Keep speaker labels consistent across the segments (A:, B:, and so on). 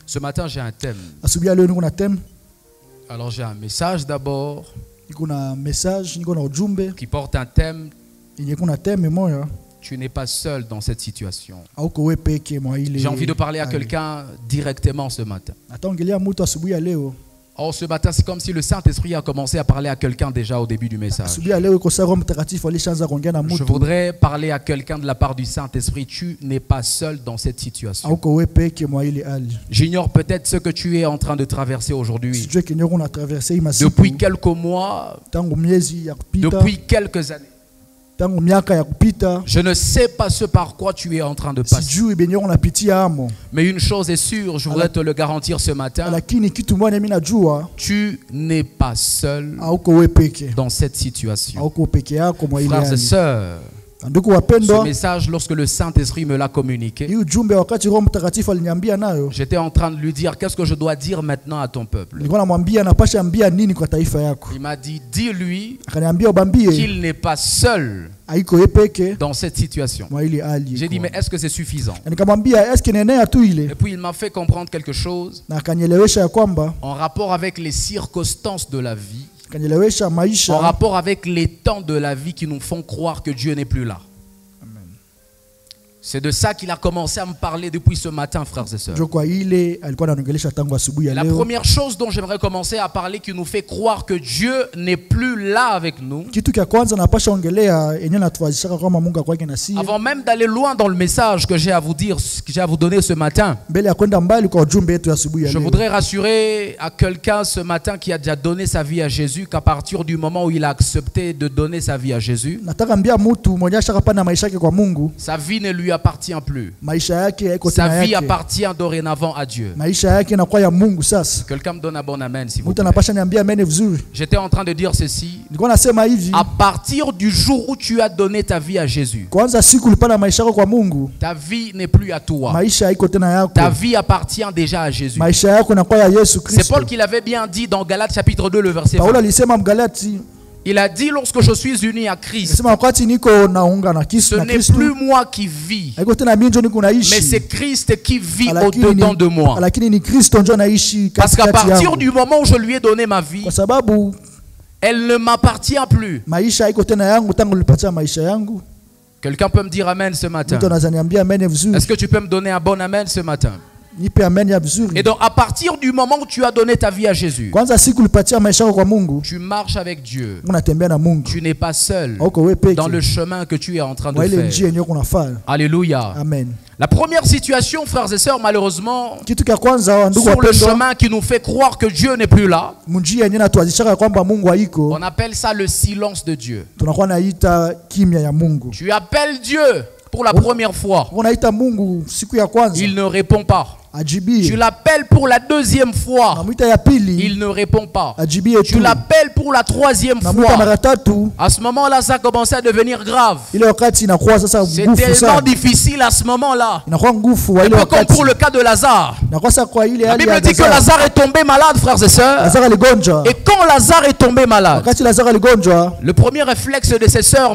A: Ce matin, j'ai un thème.
B: Asubuhi ya leo niko na theme.
A: Alors, j'ai un message d'abord
B: Niko na message, niko na ujumbe.
A: qui porte un thème.
B: Niko na theme moya.
A: Tu n'es pas seul dans cette situation.
B: Auko wewe peke mwa ile.
A: J'ai envie de parler à quelqu'un directement ce matin.
B: Ataongelea mtu asubuhi ya leo.
A: Or, ce matin, c'est comme si le Saint-Esprit a commencé à parler à quelqu'un déjà au début du message.
B: Asubuhi ya leo iko Roho Mtakatifu alishaanza kuongea na
A: Je
B: mtu.
A: voudrais parler à quelqu'un de la part du Saint-Esprit. Tu n'es pas seul dans cette situation.
B: Auko wewe peke mwa ile hali.
A: J'ignore peut-être ce que tu es en train de traverser aujourd'hui.
B: Sijue kenye kuna traverser hii masiku.
A: Depuis quelques mois,
B: Tangu miezi ya kupita.
A: depuis quelques années.
B: Tangu miaka ya kupita.
A: Je ne sais pas ce par quoi tu es en train de passer.
B: Sijui benye unapitia amo.
A: Mais une chose est sûre, je voudrais te le garantir ce matin.
B: Lakini kitu moja mimi najua.
A: Tu n'es pas seul
B: Auko wewe peke.
A: dans cette situation.
B: Auko peke yako mwa ile
A: Frères et
B: hali.
A: sœurs,
B: Ndugu
A: ce
B: wapendwa.
A: message, lorsque le Saint-Esprit me l'a communiqué,
B: Hii ujumbe wakati Roho Mtakatifu aliniambia nayo.
A: j'étais en train de lui dire qu'est-ce que je dois dire maintenant à ton peuple.
B: Nilikuwa namwambia napasha ambia nini kwa taifa yako.
A: Il m'a dit, dis-lui
B: Akaniambia ubambie
A: qu'il n'est pas seul
B: haiko yeye peke
A: dans cette situation.
B: mwa ile hali.
A: J'ai dit, mais est-ce que c'est suffisant?
B: Na nikamwambia eske nenea tu ile.
A: Et puis il m'a fait comprendre quelque chose
B: Na akanielewesha ya kwamba
A: en rapport avec les circonstances de la vie,
B: akanielewesha
A: en
B: maisha.
A: rapport avec les temps de la vie qui nous font croire que Dieu n'est plus là. C'est de ça qu'il a commencé à me parler depuis ce matin, frères et sœurs.
B: Jo kwa ile alikuwa ananiongelesha tangu asubuhi ya
A: La
B: leo.
A: première chose dont j'aimerais commencer à parler qui nous fait croire que Dieu n'est plus là avec nous,
B: Kitu kia kwanza napasha ongelea yenyewe natuwazishaka kama Mungu akwake na sisi.
A: avant même d'aller loin dans le message que j'ai à vous dire, que j'ai à vous donner ce matin,
B: Mbele ya kwenda mbali kwa ujumbe wetu ya asubuhi ya
A: je
B: leo.
A: voudrais rassurer à quelqu'un ce matin qui a déjà donné sa vie à Jésus qu'à partir du moment où il a accepté de donner sa vie à Jésus,
B: Nataka mbia mtu mwenye ashakapana maisha yake kwa Mungu.
A: sa vie ne lui appartient plus.
B: Maisha yake haiko
A: Sa
B: tena
A: vie
B: yake.
A: appartient dorénavant à Dieu.
B: Maisha yake inakuwa ya Mungu sasa.
A: Quelqu'un me donne un bon amen, s'il vous
B: Mtu
A: plaît.
B: anapasha niambia amene vizuri.
A: J'étais en train de dire ceci.
B: Nilikuwa nasema hivi.
A: À partir du jour où tu as donné ta vie à Jésus,
B: Kwanza siku ulipana maisha yako kwa Mungu.
A: ta vie n'est plus à toi.
B: Maisha haiko tena yako.
A: Ta vie appartient déjà à Jésus.
B: Maisha yako inakuwa ya Yesu
A: C'est
B: Kristo.
A: Paul qui l'avait bien dit dans Galates chapitre 2, le verset
B: Paulo
A: 20.
B: alisema Mgalati,
A: Il a dit, lorsque je suis uni à Christ,
B: alisema wakati niko naunga na
A: ce
B: Kristo na
A: n'est
B: Kristo.
A: plus moi qui vis,
B: Haiko tena mimi ndio niko
A: mais
B: naishi.
A: c'est Christ qui vit
B: Lakini
A: au-dedans de moi.
B: Lakini ni Kristo ndio anaishi
A: Parce qu'à
B: katikati
A: partir
B: yangu.
A: du moment où je lui ai donné ma vie,
B: Kwa sababu
A: elle ne m'appartient plus.
B: maisha haiko tena yangu tangu nilipatia maisha yangu.
A: Quelqu'un peut me dire amen ce matin?
B: Mtu anaweza niambia amen vizuri.
A: Est-ce que tu peux me donner un bon amen ce matin?
B: Nipe amen ya vizuri.
A: Et donc, à partir du moment où tu as donné ta vie à Jésus,
B: Kwanza siku ulipatia maisha yako kwa Mungu,
A: tu marches avec Dieu.
B: unatembea na Mungu.
A: Tu n'es pas seul
B: Hauko wewe peke.
A: dans le chemin que tu es en train de
B: Kwa ile njia
A: faire.
B: yenyewe kunafanya.
A: Alléluia.
B: Amen.
A: La première situation, frères et sœurs, malheureusement,
B: Kitu kia kwanza ndugu
A: sur le
B: wapendwa,
A: chemin qui nous fait croire que Dieu n'est plus là,
B: njia yenyewe natuazishaka kwamba Mungu haiko,
A: on appelle ça le silence de Dieu.
B: tunakuwa naita kimya ya Mungu.
A: Tu appelles Dieu pour la première fois,
B: Unaita Mungu siku ya kwanza,
A: il ne répond pas. Tu
B: ajibie.
A: l'appelles pour la deuxième fois,
B: Namuita ya pili,
A: il ne répond pas.
B: ajibie
A: Tu
B: tu.
A: l'appelles pour la troisième
B: Namuita
A: fois.
B: mara tatu,
A: À ce moment-là, ça commençait à devenir grave.
B: ile wakati inakuwa sasa
A: C'est
B: nguvu
A: tellement
B: sana.
A: difficile à ce moment-là.
B: Inakuwa nguvu wa
A: Un
B: ile
A: peu comme
B: wakati.
A: pour le cas de Lazare.
B: Inakuwa sasa kwa ile
A: La
B: hali
A: Bible
B: ya
A: dit que
B: Lazaro.
A: Lazare est tombé malade, frères et sœurs.
B: Lazaro aligonjwa.
A: Et quand Lazare est tombé malade,
B: Wakati Lazaro aligonjwa,
A: le premier réflexe de ses sœurs,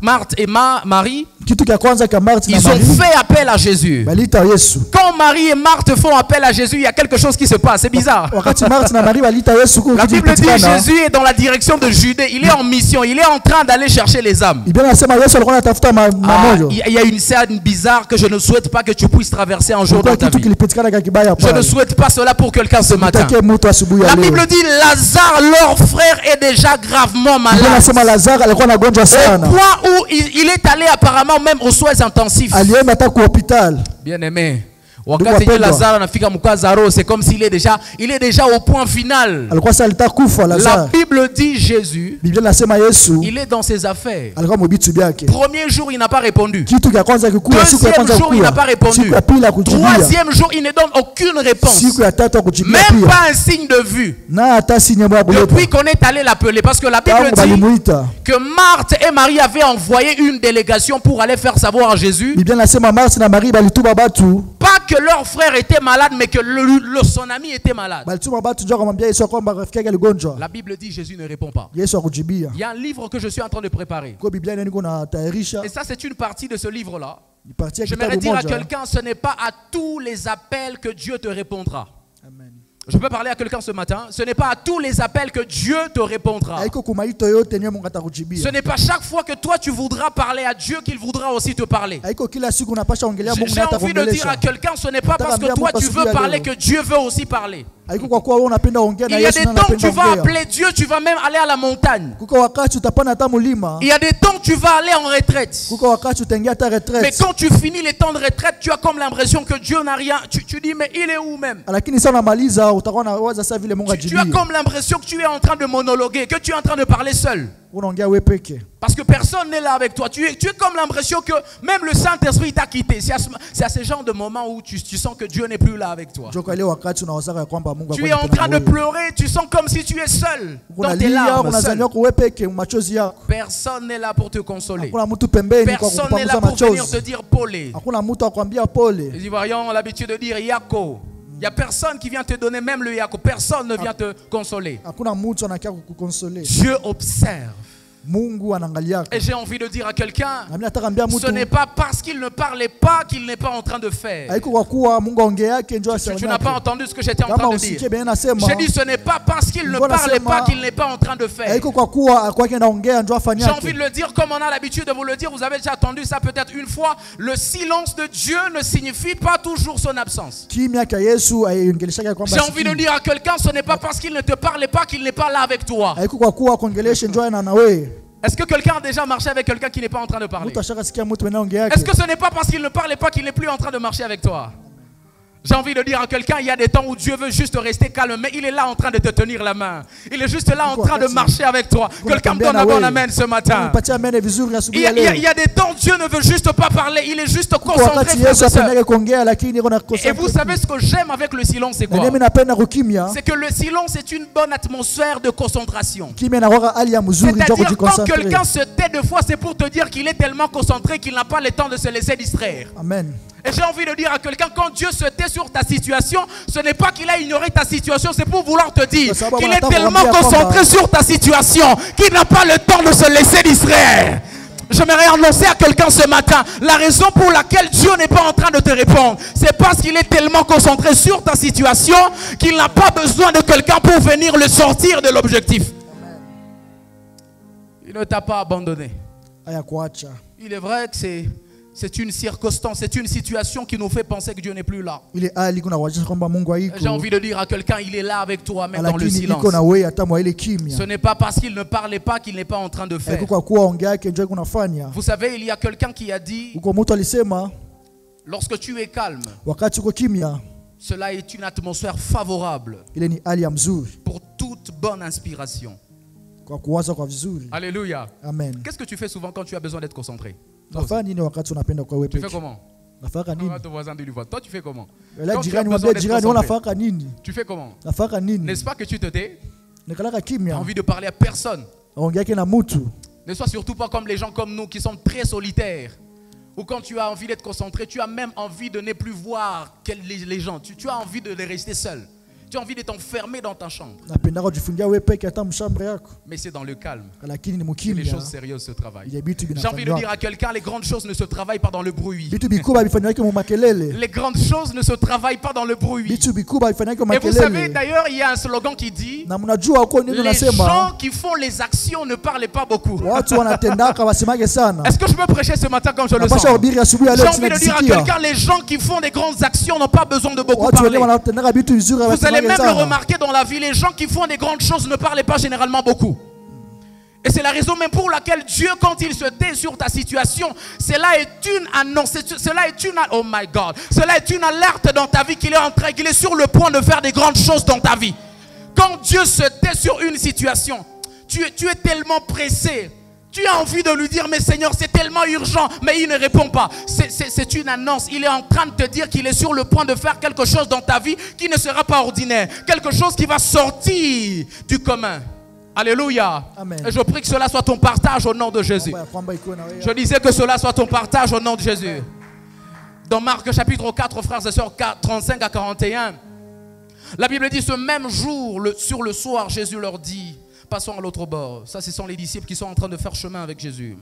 A: Marthe et Marie,
B: kitu kia kwanza kia Marthe na
A: ils ont
B: Marie,
A: fait appel à Jésus.
B: balita Yesu.
A: Quand Marie et Marthe font appel à Jésus, il y a quelque chose qui se passe. C'est bizarre.
B: Wakati Marthe na Marie balita Yesu
A: La
B: kitu
A: Bible dit
B: kipitikana.
A: Jésus est dans la direction de Judée. Il est en mission. Il est en train d'aller chercher les âmes.
B: Biblia inasema Yesu alikuwa anatafuta mamoja.
A: Il y a une scène bizarre que je ne souhaite pas que tu puisses traverser un jour
B: Kwa
A: dans ta
B: kitu
A: vie.
B: kilipitikana kwa kibaya
A: Je ne
B: pale.
A: souhaite pas cela pour quelqu'un ce matin.
B: Take mtu asubuhi ya
A: La
B: leo.
A: Bible dit Lazare, leur frère, est déjà gravement
B: Biblia
A: malade.
B: inasema Lazaro alikuwa anagonjwa
A: Au
B: sana.
A: point où il est allé apparemment même aux soins intensifs.
B: Alienda hata kwa hospitali.
A: Bien aimé.
B: Ndugu
A: Wakati
B: wapendwa.
A: Lazare anafika mkazaro, c'est comme s'il est déjà au point final.
B: Alikuwa sasa alitaka kufa
A: La
B: Lazaro.
A: Bible dit Jésus,
B: Biblia inasema Yesu
A: il est dans ses affaires.
B: alikuwa mbitu byake.
A: Premier jour, il n'a pas répondu.
B: Kitu kia kwanza kikuya, siku ya
A: Deuxième
B: kwanza
A: jour, il n'a pas
B: kikuya.
A: répondu.
B: Siku ya pili akujibia.
A: Troisième jour, il ne donne aucune réponse.
B: Siku ya tatu akujibia
A: Même
B: pia.
A: pas un signe de vue.
B: Na hata sinye mwa kuleta.
A: Depuis qu'on est allé l'appeler, parce que la Bible
B: Tangu
A: dit
B: balimuita.
A: que Marthe et Marie avaient envoyé une délégation pour aller faire savoir à Jésus,
B: Biblia inasema Marthe na Marie balituma batu.
A: pas que leur frère était malade, mais que son ami était malade.
B: Balituma batu ndio kumwambia Yesu kwamba rafiki yake aligonjwa.
A: La Bible dit Jésus ne répond pas.
B: Yesu akujibia.
A: Il y a un livre que je suis en train de préparer.
B: Kwa Biblia niko na tayarisha.
A: Et ça, c'est une partie de ce livre-là. J'aimerais dire à quelqu'un, ce n'est pas à tous les appels que Dieu te répondra.
B: Amen.
A: Je peux parler à quelqu'un ce matin. Ce n'est pas à tous les appels que Dieu te répondra. Ce n'est pas chaque fois que toi tu voudras parler à Dieu qu'il voudra aussi te parler. J'ai envie de dire à quelqu'un, ce n'est pas parce que toi tu veux parler que Dieu veut aussi parler. Il y a des temps où tu vas appeler Dieu, tu vas même aller à la montagne. Il y a des temps où tu vas aller en retraite. Mais quand tu finis les temps de retraite, tu as comme l'impression que Dieu n'a rien. Tu dis, mais il est où même? Tu as comme l'impression que tu es en train de monologuer, que tu es en train de parler seul. Parce que personne n'est là avec toi. Tu es comme l'impression que même le Saint-Esprit t'a quitté. C'est à ce genre de moment où tu sens que Dieu n'est plus là avec toi. Tu es en train de pleurer, tu sens comme si tu es seul dans tes larmes, seul. Personne n'est là pour te consoler. Personne n'est là pour venir te dire Polé. Les Ivoiriens ont l'habitude de dire Yako. Il n'y a personne qui vient te donner même le Yako. Personne ne vient te consoler. Dieu observe. Et j'ai envie de dire à quelqu'un, ce n'est pas parce qu'il ne parlait pas qu'il n'est pas en train de faire. Tu n'as pas entendu ce que j'étais en train de dire. J'ai dit ce n'est pas parce qu'il ne parlait pas qu'il n'est pas en train de faire. J'ai envie de le dire comme on a l'habitude de vous le dire. Vous avez déjà entendu ça peut-être une fois. Le silence de Dieu ne signifie pas toujours son absence. J'ai envie de dire à quelqu'un, ce n'est pas parce qu'il ne te parlait pas qu'il n'est pas là avec toi. Est-ce que quelqu'un a déjà marché avec quelqu'un qui n'est pas en train de parler? Est-ce que ce n'est pas parce qu'il ne parlait pas qu'il n'est plus en train de marcher avec toi? J'ai envie de dire à quelqu'un, il y a des temps où Dieu veut juste rester calme, mais il est là en train de te tenir la main. Il est juste là en train de marcher avec toi. Quelqu'un me donne un bon amen ce matin. Il y a des temps où Dieu ne veut juste pas parler, il est juste concentré. Et vous savez ce que j'aime avec le silence, c'est quoi? C'est que le silence est une bonne atmosphère de concentration. C'est-à-dire quand quelqu'un se tait de fois, c'est pour te dire qu'il est tellement concentré qu'il n'a pas le temps de se laisser distraire.
B: Amen.
A: Et j'ai envie de dire à quelqu'un, quand Dieu se tait sur ta situation, ce n'est pas qu'il a ignoré ta situation, c'est pour vouloir te dire qu'il est tellement concentré sur ta situation qu'il n'a pas le temps de se laisser distraire. J'aimerais annoncer à quelqu'un ce matin, la raison pour laquelle Dieu n'est pas en train de te répondre, c'est parce qu'il est tellement concentré sur ta situation qu'il n'a pas besoin de quelqu'un pour venir le sortir de l'objectif. Il ne t'a pas abandonné. Il est vrai que c'est une circonstance, c'est une situation qui nous fait penser que Dieu n'est plus là. J'ai envie de dire à quelqu'un, il est là avec toi, même dans le silence. Ce n'est pas parce qu'il ne parlait pas qu'il n'est pas en train de faire. Vous savez, il y a quelqu'un qui a dit, lorsque tu es calme, cela est une atmosphère favorable pour toute bonne inspiration. Alléluia.
B: Amen.
A: Qu'est-ce que tu fais souvent quand tu as besoin d'être concentré? Tu fais comment? Toi, tu fais comment? Tu fais comment? N'est-ce pas que tu te tais? Tu as envie de parler à personne. Ne sois surtout pas comme les gens comme nous qui sont très solitaires. Ou quand tu as envie d'être concentré, tu as même envie de ne plus voir les gens. Tu as envie de rester seul. Tu as envie de t'enfermer dans ta chambre. Mais c'est dans le calme que les choses sérieuses se travaillent. J'ai envie de dire à quelqu'un, les grandes choses ne se travaillent pas dans le bruit. Les grandes choses ne se travaillent pas dans le bruit. Et vous savez, d'ailleurs, il y a un slogan qui dit, les gens qui font les actions ne parlent pas beaucoup. Est-ce que je peux prêcher ce matin comme je le sens? J'ai envie de dire à quelqu'un, les gens qui font des grandes actions n'ont pas besoin de beaucoup parler. Vous allez même le remarquer dans la vie, les gens qui font des grandes choses ne parlent pas généralement beaucoup. Et c'est la raison même pour laquelle Dieu, quand il se tait sur ta situation, cela est une annonce, oh my God, cela est une alerte dans ta vie qu'il est sur le point de faire des grandes choses dans ta vie. Quand Dieu se tait sur une situation, tu es tellement pressé. Tu as envie de lui dire, mais Seigneur, c'est tellement urgent, mais il ne répond pas. C'est une annonce. Il est en train de te dire qu'il est sur le point de faire quelque chose dans ta vie qui ne sera pas ordinaire. Quelque chose qui va sortir du commun. Alléluia. Amen. Et je prie que cela soit ton partage au nom de Jésus. Je disais que cela soit ton partage au nom de Jésus. Dans Marc chapitre 4, frères et sœurs, 35 à 41, la Bible dit, ce même jour, sur le soir, Jésus leur dit, passons à l'autre bord. Ça, ce sont les disciples qui sont en train de faire chemin avec Jésus.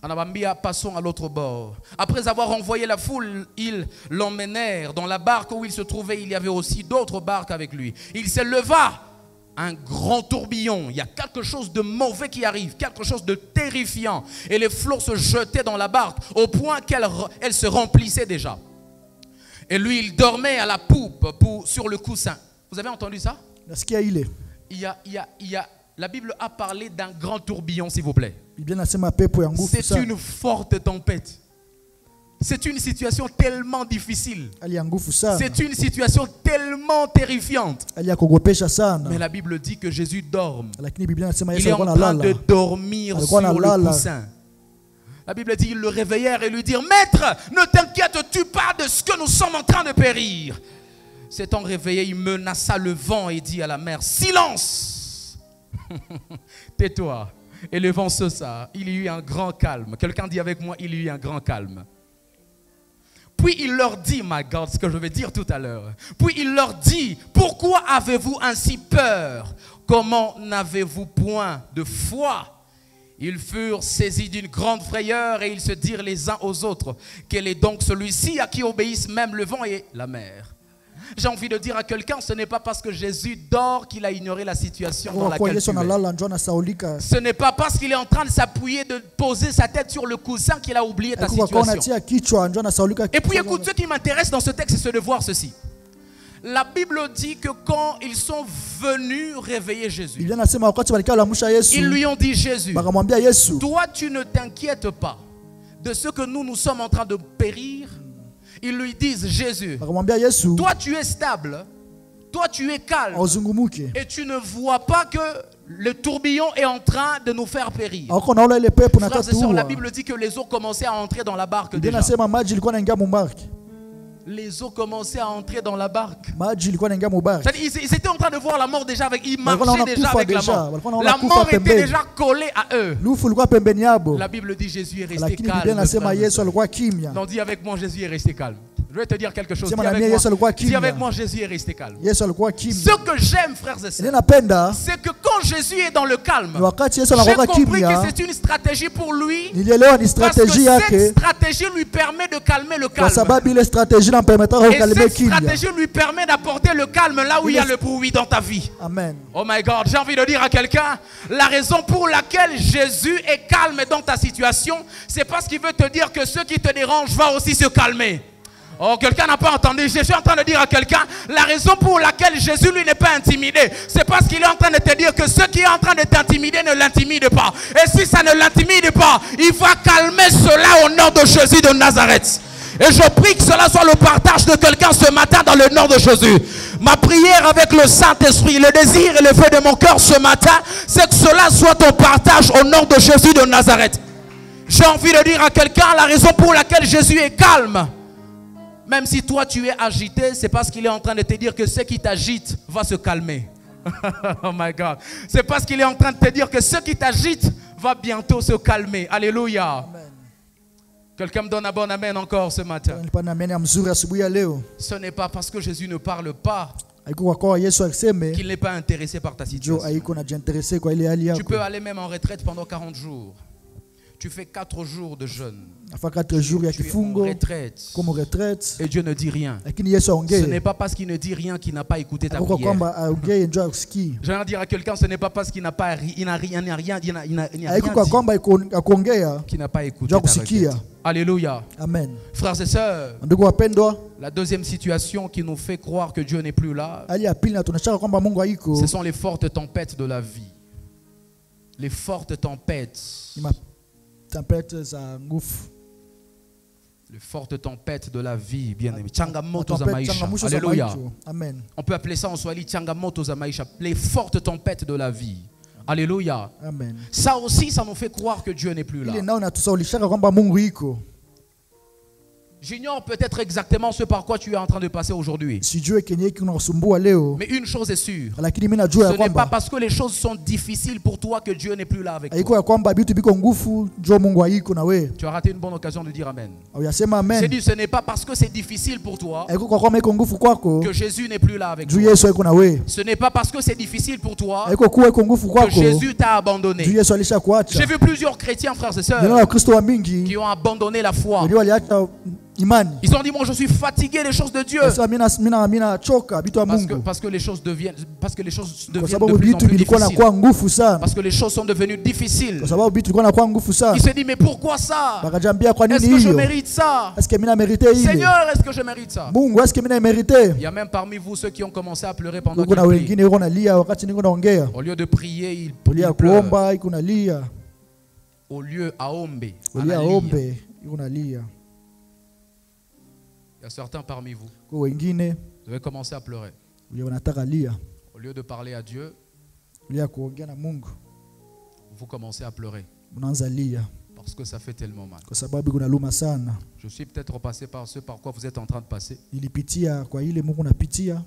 A: Anabambia, passons à l'autre bord. Après avoir envoyé la foule, ils l'emmenèrent dans la barque où il se trouvait. Il y avait aussi d'autres barques avec lui. Il se leva un grand tourbillon. Il y a quelque chose de mauvais qui arrive, quelque chose de terrifiant. Et les flots se jetaient dans la barque au point qu'elle se remplissait déjà. Et lui, il dormait à la poupe sur le coussin. Vous avez entendu ça? La Bible a parlé d'un grand tourbillon, s'il vous plaît. C'est une forte tempête. C'est une situation tellement difficile. C'est une situation tellement terrifiante. Mais la Bible dit que Jésus dort. Il est en train de dormir sur le coussin. La Bible dit, ils le réveillèrent et lui dirent, Maître, ne t'inquiètes-tu pas de ce que nous sommes en train de périr? S'étant réveillé, il menaça le vent et dit à la mer, silence! Tais-toi. Et le vent cessa. Il y eut un grand calme. Quelqu'un dit avec moi, il y eut un grand calme. Puis il leur dit, my God, ce que je vais dire tout à l'heure. Puis il leur dit, pourquoi avez-vous ainsi peur? Comment n'avez-vous point de foi? Ils furent saisis d'une grande frayeur et ils se dirent les uns aux autres, quel est donc celui-ci à qui obéissent même le vent et la mer? J'ai envie de dire à quelqu'un, ce n'est pas parce que Jésus dort qu'il a ignoré la situation dans laquelle tu es. Ce n'est pas parce qu'il est en train de s'appuyer, de poser sa tête sur le coussin qu'il a oublié ta situation. Et puis écoute, ce qui m'intéresse dans ce texte, c'est de voir ceci. La Bible dit que quand ils sont venus réveiller Jésus, ils lui ont dit, Jésus, toi tu ne t'inquiètes pas de ce que nous sommes en train de périr. Ils lui disent, Jésus, toi tu es stable, toi tu es calme, et tu ne vois pas que le tourbillon est en train de nous faire périr. Frères et sœurs, la Bible dit que les eaux commençaient à entrer dans la barque déjà. Les eaux commençaient à entrer dans la barque. Ils étaient en train de voir la mort déjà avec. Ils marchaient déjà avec la mort. La mort était déjà collée à eux. La Bible dit Jésus est resté calme. Non, dis avec moi, Jésus est resté calme. Je vais te dire quelque chose. Dis avec moi, Jésus est resté calme. Ce que j'aime, frères et sœurs, c'est que quand Jésus est dans le calme, j'ai compris que c'est une stratégie pour lui. Parce que cette stratégie lui permet de calmer le calme. Et cette stratégie lui permet d'apporter le calme là où il y a le bruit dans ta vie.
B: Amen.
A: Oh my God, j'ai envie de dire à quelqu'un, la raison pour laquelle Jésus est calme dans ta situation, c'est parce qu'il veut te dire que ce qui te dérange va aussi se calmer. Oh, quelqu'un n'a pas entendu. Je suis en train de dire à quelqu'un, la raison pour laquelle Jésus lui n'est pas intimidé, c'est parce qu'il est en train de te dire que ce qui est en train de t'intimider ne l'intimide pas. Et si ça ne l'intimide pas, il va calmer cela au nom de Jésus de Nazareth. Et je prie que cela soit le partage de quelqu'un ce matin dans le nom de Jésus. Ma prière avec le Saint-Esprit, le désir et le feu de mon cœur ce matin, c'est que cela soit ton partage au nom de Jésus de Nazareth. J'ai envie de dire à quelqu'un, la raison pour laquelle Jésus est calme, même si toi tu es agité, c'est parce qu'il est en train de te dire que ce qui t'agite va se calmer. Oh my God. C'est parce qu'il est en train de te dire que ce qui t'agite va bientôt se calmer. Alléluia. Quelqu'un me donne un bon amen encore ce matin. Ce n'est pas parce que Jésus ne parle pas qu'il n'est pas intéressé par ta situation. Tu peux aller même en retraite pendant 40 jours. Tu fais 4 jours de jeûne. Tu es en retraite. Et Dieu ne dit rien. Ce n'est pas parce qu'il ne dit rien qu'il n'a pas écouté ta prière. Je viens de dire à quelqu'un, ce n'est pas parce qu'il n'a pas qu'il n'a pas écouté ta requête. Alléluia.
B: Amen.
A: Frères et sœurs, la deuxième situation qui nous fait croire que Dieu n'est plus là, ce sont les fortes tempêtes de la vie. Les fortes tempêtes. Les fortes tempêtes de la vie, bien aimé. Changamoto za maisha. Alléluia.
B: Amen.
A: On peut appeler ça en Swahili changamoto za maisha. Les fortes tempêtes de la vie. Alléluia.
B: Amen.
A: Ça aussi, ça nous fait croire que Dieu n'est plus là. J'ignore peut-être exactement ce par quoi tu es en train de passer aujourd'hui. Mais une chose est sûre. Ce n'est pas parce que les choses sont difficiles pour toi que Dieu n'est plus là avec toi. Tu as raté une bonne occasion de dire Amen. J'ai dit ce n'est pas parce que c'est difficile pour toi que Jésus n'est plus là avec toi. Ce n'est pas parce que c'est difficile pour toi que Jésus t'a abandonné. J'ai vu plusieurs chrétiens, frères et sœurs, qui ont abandonné la foi. Ils ont dit, moi je suis fatigué des choses de Dieu. Parce que les choses deviennent de plus en plus difficiles. Parce que les choses sont devenues difficiles. Il se dit, mais pourquoi ça? Est-ce que je mérite ça? Seigneur, est-ce que je mérite ça? Il y a même parmi vous ceux qui ont commencé à pleurer pendant qu'ils prient. Au lieu de prier, ils pleurent. Au lieu à ombe. Il y a certains parmi vous. Vous avez commencé à pleurer. Au lieu de parler à Dieu, vous commencez à pleurer. Parce que ça fait tellement mal. Je suis peut-être passé par ce par quoi vous êtes en train de passer.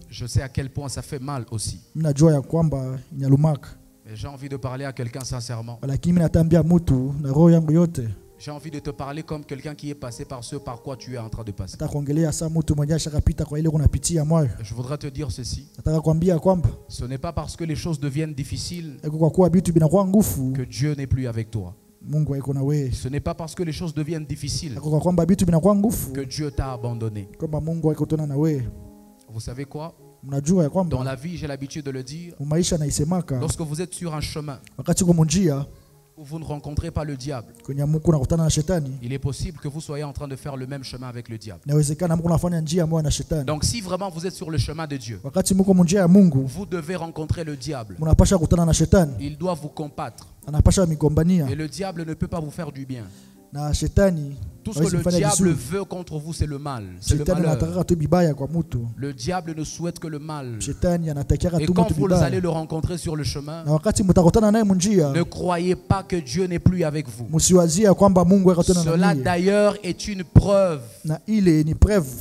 A: Je sais à quel point ça fait mal aussi. Mais j'ai envie de parler à quelqu'un sincèrement. J'ai envie de te parler comme quelqu'un qui est passé par ce par quoi tu es en train de passer. Je voudrais te dire ceci. Ce n'est pas parce que les choses deviennent difficiles que Dieu n'est plus avec toi. Ce n'est pas parce que les choses deviennent difficiles que Dieu t'a abandonné. Vous savez quoi? Dans la vie, j'ai l'habitude de le dire, lorsque vous êtes sur un chemin où vous ne rencontrez pas le diable, il est possible que vous soyez en train de faire le même chemin avec le diable. Donc si vraiment vous êtes sur le chemin de Dieu, vous devez rencontrer le diable. Il doit vous combattre. Et le diable ne peut pas vous faire du bien. Tout ce que le diable veut contre vous, c'est le mal, c'est le malheur. Le diable ne souhaite que le mal. Et quand vous allez le rencontrer sur le chemin, ne croyez pas que Dieu n'est plus avec vous. Cela d'ailleurs est une preuve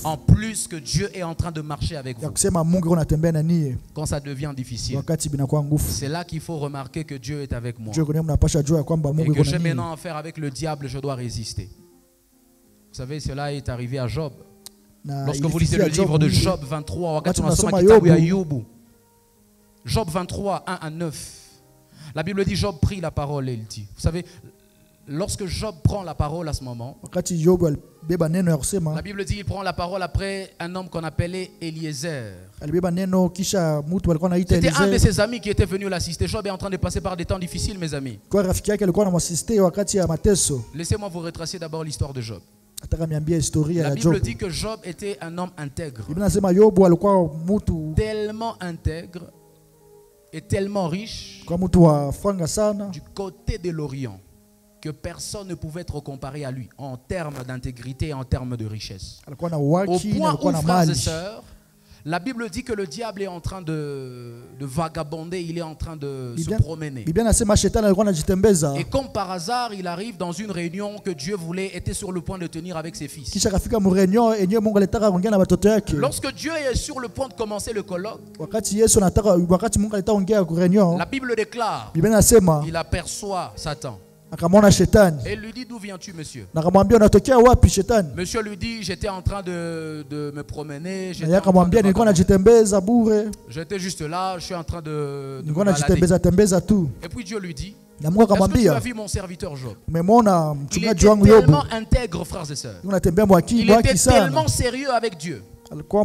A: en plus que Dieu est en train de marcher avec vous. Quand ça devient difficile, c'est là qu'il faut remarquer que Dieu est avec moi. Et que j'ai maintenant affaire avec le diable, je dois résister. Vous savez, cela est arrivé à Job. Lorsque vous lisez le livre de Job 23, Job 23, 1 à 9, la Bible dit Job prit la parole et il dit. Vous savez, lorsque Job prend la parole à ce moment, la Bible dit qu'il prend la parole après un homme qu'on appelait Eliezer. C'était un de ses amis qui était venu l'assister. Job est en train de passer par des temps difficiles, mes amis. Laissez-moi vous retracer d'abord l'histoire de Job. La Bible dit que Job était un homme intègre. Tellement intègre et tellement riche du côté de l'Orient que personne ne pouvait être comparé à lui en termes d'intégrité et en termes de richesse. Au point où, frères et sœurs, la Bible dit que le diable est en train de vagabonder, il est en train de se promener. Et comme par hasard, il arrive dans une réunion que Dieu était sur le point de tenir avec ses fils. Lorsque Dieu est sur le point de commencer le colloque, la Bible déclare, il aperçoit Satan. Et il lui dit, d'où viens-tu, monsieur? Monsieur lui dit, j'étais en train de me promener. J'étais juste là, je suis en train de me balader. Et puis Dieu lui dit, est-ce que tu as vu mon serviteur Job? Il était tellement intègre, frères et sœurs. Il était tellement sérieux avec Dieu.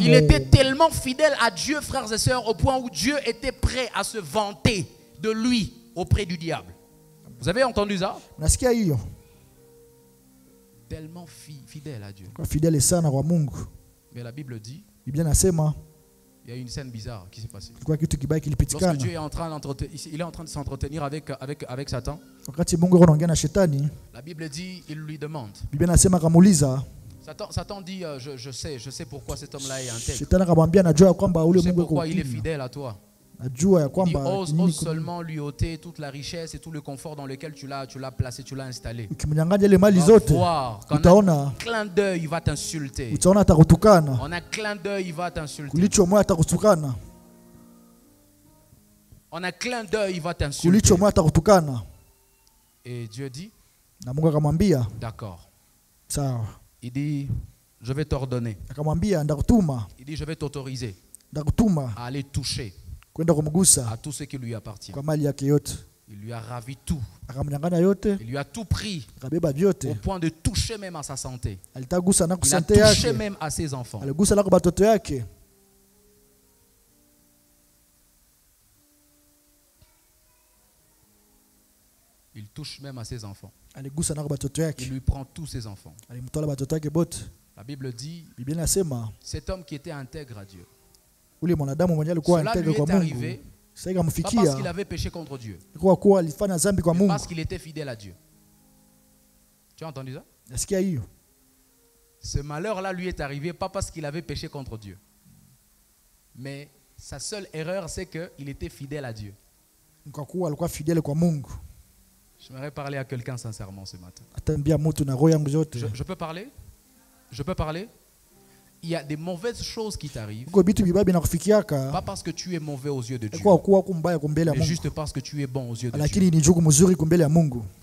A: Il était tellement fidèle à Dieu, frères et sœurs, au point où Dieu était prêt à se vanter de lui auprès du diable. Vous avez entendu ça? Tellement fidèle à Dieu. Mais la Bible dit, il y a une scène bizarre qui s'est passée. Lorsque Dieu est en train de s'entretenir avec Satan, la Bible dit, il lui demande. Satan dit, je sais pourquoi cet homme-là est intègre. Je sais pourquoi il est fidèle à toi. ose seulement lui ôter toute la richesse et tout le confort dans lequel tu l'as placé, tu l'as installé. Voir, quand un clin d'œil il va t'insulter. En un clin d'œil il va t'insulter. En un clin d'œil il va t'insulter. Et Dieu dit, d'accord. Il dit, je vais t'ordonner. Il dit, je vais t'autoriser à aller toucher à tout ce qui lui appartient. Il lui a ravi tout. Il lui a tout pris au point de toucher même à sa santé. Il a touché même à ses enfants. Il touche même à ses enfants. Il lui prend tous ses enfants. La Bible dit, cet homme qui était intègre à Dieu, cela lui est arrivé pas parce qu'il avait péché contre Dieu, mais parce qu'il était fidèle à Dieu. Tu as entendu ça? Ce malheur-là lui est arrivé pas parce qu'il avait péché contre Dieu, mais sa seule erreur c'est qu'il était fidèle à Dieu. J'aimerais parler à quelqu'un sincèrement ce matin. Je peux parler? Je peux parler? Il y a des mauvaises choses qui t'arrivent, pas parce que tu es mauvais aux yeux de Dieu, mais juste parce que tu es bon aux yeux de Dieu.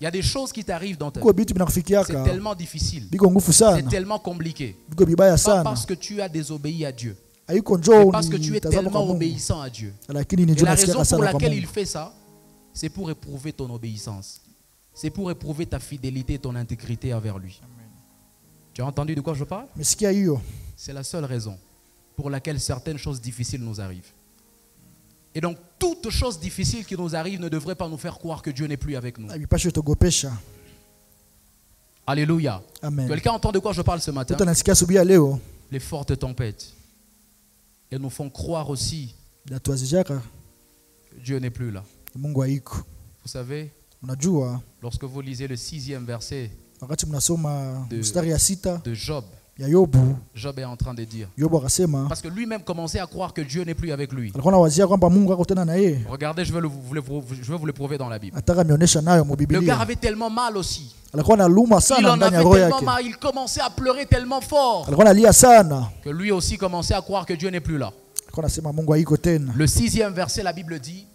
A: Il y a des choses qui t'arrivent dans ta vie, c'est tellement difficile, c'est tellement compliqué, pas parce que tu as désobéi à Dieu, mais parce que tu es tellement obéissant à Dieu. Et la raison pour laquelle il fait ça, c'est pour éprouver ton obéissance. C'est pour éprouver ta fidélité et ton intégrité envers lui. Tu as entendu de quoi je parle? C'est la seule raison pour laquelle certaines choses difficiles nous arrivent. Et donc, toute chose difficile qui nous arrive ne devrait pas nous faire croire que Dieu n'est plus avec nous. Alléluia. Quelqu'un entend de quoi je parle ce matin? Les fortes tempêtes. Elles nous font croire aussi que Dieu n'est plus là. Vous savez, lorsque vous lisez le 6e verset de Job, Job est en train de dire, parce que lui-même commençait à croire que Dieu n'est plus avec lui. Regardez, je vais vous le prouver dans la Bible. Le gars avait tellement mal aussi. Il en avait tellement mal, il commençait à pleurer tellement fort que lui aussi commençait à croire que Dieu n'est plus là. Le 6e verset, la Bible dit,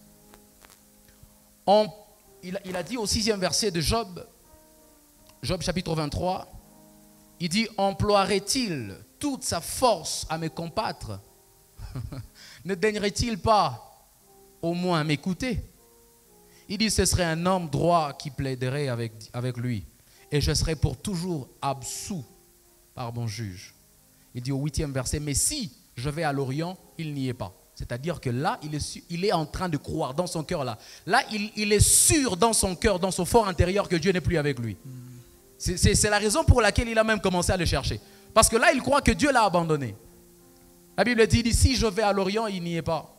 A: il a dit au 6e verset de Job, Job chapitre 23, il dit, emploierait-il toute sa force à me combattre? Ne daignerait-il pas au moins m'écouter? Il dit, ce serait un homme droit qui plaiderait avec lui, et je serais pour toujours absous par mon juge. Il dit au 8e verset, mais si je vais à l'Orient, il n'y est pas. C'est-à-dire que là, il est en train de croire dans son cœur. Là, il est sûr dans son cœur, dans son fort intérieur, que Dieu n'est plus avec lui. C'est la raison pour laquelle il a même commencé à le chercher. Parce que là, il croit que Dieu l'a abandonné. La Bible dit, si je vais à l'Orient, il n'y est pas.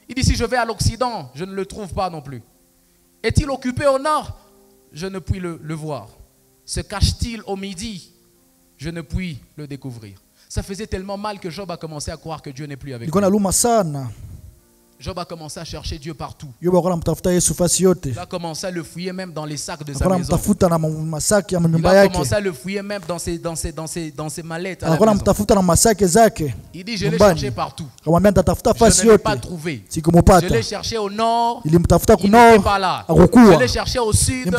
A: Il dit, si je vais à l'Occident, je ne le trouve pas non plus. Est-il occupé au nord? Je ne puis le voir. Se cache-t-il au midi? Je ne puis le découvrir. Ça faisait tellement mal que Job a commencé à croire que Dieu n'est plus avec lui. Job a commencé à chercher Dieu partout. Il a commencé à le fouiller même dans les sacs de sa maison. Il a commencé à le fouiller même dans ses mallettes à la maison. Il dit, je l'ai cherché partout. Je ne l'ai pas trouvé. Je l'ai cherché au nord, il n'était pas là. Je l'ai cherché au sud,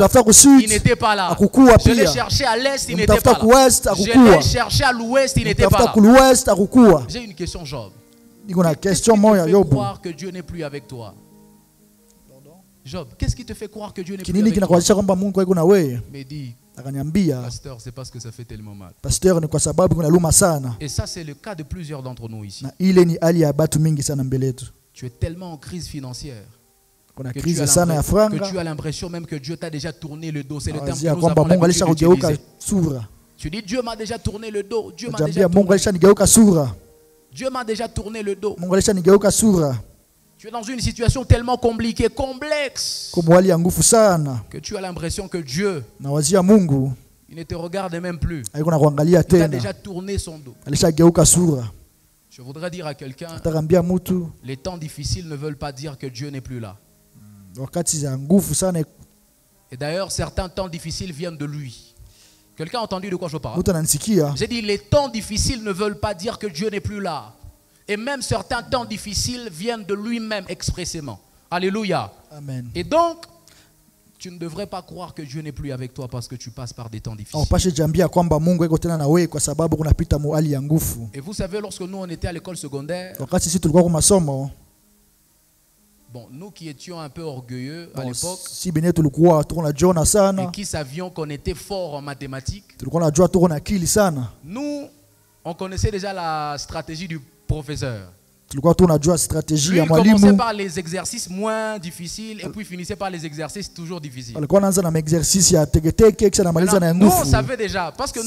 A: il n'était pas là. Je l'ai cherché à l'est, il n'était pas là. Je l'ai cherché à l'ouest, il n'était pas là. J'ai une question, Job. Qu'est-ce qui te fait croire que Dieu n'est plus avec toi? Job, qu'est-ce qui te fait croire que Dieu n'est plus avec toi? Mais dis, pasteur, c'est parce que ça fait tellement mal. Et ça, c'est le cas de plusieurs d'entre nous ici. Tu es tellement en crise financière que tu as l'impression même que Dieu t'a déjà tourné le dos. C'est le terme que nous avons l'habitude d'utiliser. Tu dis, Dieu m'a déjà tourné le dos. Dieu m'a déjà tourné le dos. Tu es dans une situation tellement compliquée, complexe, que tu as l'impression que Dieu, il ne te regarde même plus. Il t'a déjà tourné son dos. Je voudrais dire à quelqu'un, les temps difficiles ne veulent pas dire que Dieu n'est plus là. Et d'ailleurs, certains temps difficiles viennent de lui. Quelqu'un a entendu de quoi je parle? J'ai dit, les temps difficiles ne veulent pas dire que Dieu n'est plus là. Et même certains temps difficiles viennent de lui-même expressément. Alléluia.
B: Amen.
A: Et donc, tu ne devrais pas croire que Dieu n'est plus avec toi parce que tu passes par des temps difficiles. Et vous savez, lorsque nous on était à l'école secondaire, bon, nous qui étions un peu orgueilleux à l'époque, et qui savions qu'on était fort en mathématiques, nous, on connaissait déjà la stratégie du professeur. Lui, il commençait par les exercices moins difficiles et puis finissait par les exercices toujours difficiles. Nous, on savait déjà, parce que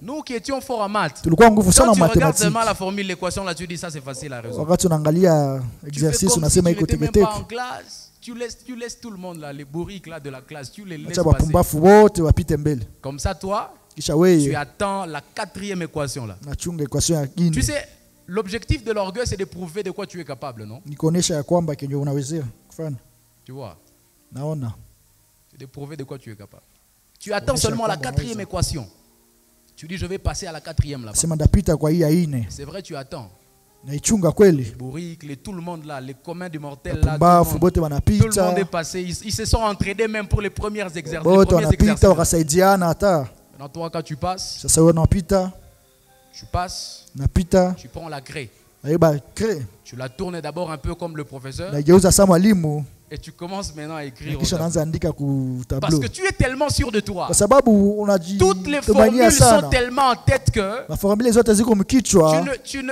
A: nous qui étions forts en maths, quand tu regardes seulement la formule, l'équation, là, tu dis ça c'est facile à résoudre. Tu fais comme si tu n'étais même pas en classe. Tu laisses tout le monde là, les bourriques là de la classe, tu les laisses passer. Comme ça, toi, tu attends la 4e équation là. Tu sais, l'objectif de l'orgueil, c'est de prouver de quoi tu es capable, non? Tu vois? C'est de prouver de quoi tu es capable. Tu attends seulement la 4e équation. Tu dis, je vais passer à la 4e là-bas. C'est vrai, tu attends. Les bourriques, tout le monde là, les communs du mortel là, tout le monde est passé. Ils se sont entraînés même pour les premiers exercices. Maintenant, toi, quand tu passes, tu prends la craie. Tu la tournes d'abord un peu comme le professeur. Et tu commences maintenant à écrire. Parce que tu es tellement sûr de toi. Toutes les formules sont tellement en tête que tu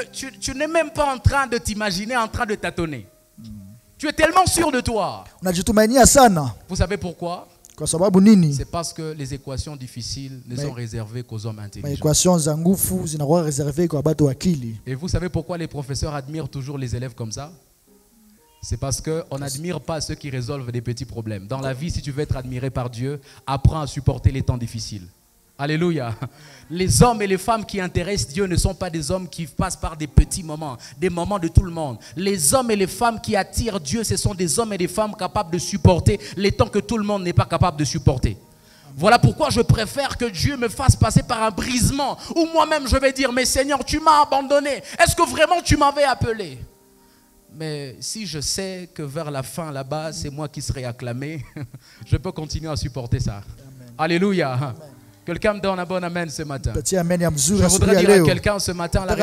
A: n'es même pas en train de t'imaginer, en train de tâtonner. Tu es tellement sûr de toi. Vous savez pourquoi? C'est parce que les équations difficiles ne sont réservées qu'aux hommes intelligents. Et vous savez pourquoi les professeurs admirent toujours les élèves comme ça? C'est parce qu'on n'admire pas ceux qui résolvent des petits problèmes. Dans la vie, si tu veux être admiré par Dieu, apprends à supporter les temps difficiles. Alléluia. Les hommes et les femmes qui intéressent Dieu ne sont pas des hommes qui passent par des petits moments, des moments de tout le monde. Les hommes et les femmes qui attirent Dieu, ce sont des hommes et des femmes capables de supporter les temps que tout le monde n'est pas capable de supporter. Voilà pourquoi je préfère que Dieu me fasse passer par un brisement où moi-même je vais dire, mais Seigneur, tu m'as abandonné. Est-ce que vraiment tu m'avais appelé? Mais si je sais que vers la fin là-bas, c'est moi qui serai acclamé, je peux continuer à supporter ça. Amen. Alléluia. Amen. Quelqu'un me donne un bon amen ce matin. Je voudrais dire à quelqu'un ce matin la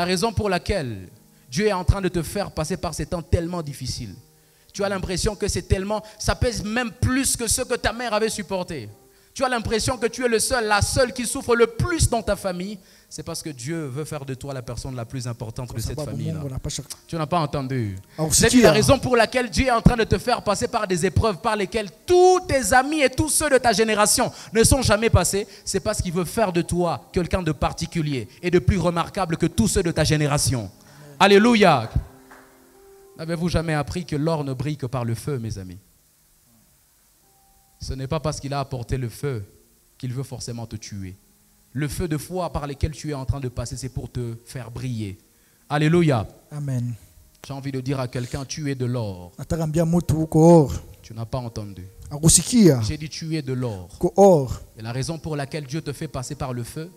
A: raison pour laquelle Dieu est en train de te faire passer par ces temps tellement difficiles. Tu as l'impression que c'est tellement, ça pèse même plus que ce que ta mère avait supporté. Tu as l'impression que tu es le seul, la seule qui souffre le plus dans ta famille. C'est parce que Dieu veut faire de toi la personne la plus importante de cette famille-là. Tu n'as pas entendu. C'est la raison pour laquelle Dieu est en train de te faire passer par des épreuves par lesquelles tous tes amis et tous ceux de ta génération ne sont jamais passés. C'est parce qu'il veut faire de toi quelqu'un de particulier et de plus remarquable que tous ceux de ta génération. Amen. Alléluia. N'avez-vous jamais appris que l'or ne brille que par le feu, mes amis? Ce n'est pas parce qu'il a apporté le feu qu'il veut forcément te tuer. Le feu de foi par lequel tu es en train de passer, c'est pour te faire briller. Alléluia.
B: Amen.
A: J'ai envie de dire à quelqu'un, tu es de l'or. Tu n'as pas entendu. J'ai dit tu es de l'or. Et la raison pour laquelle Dieu te fait passer par le feu,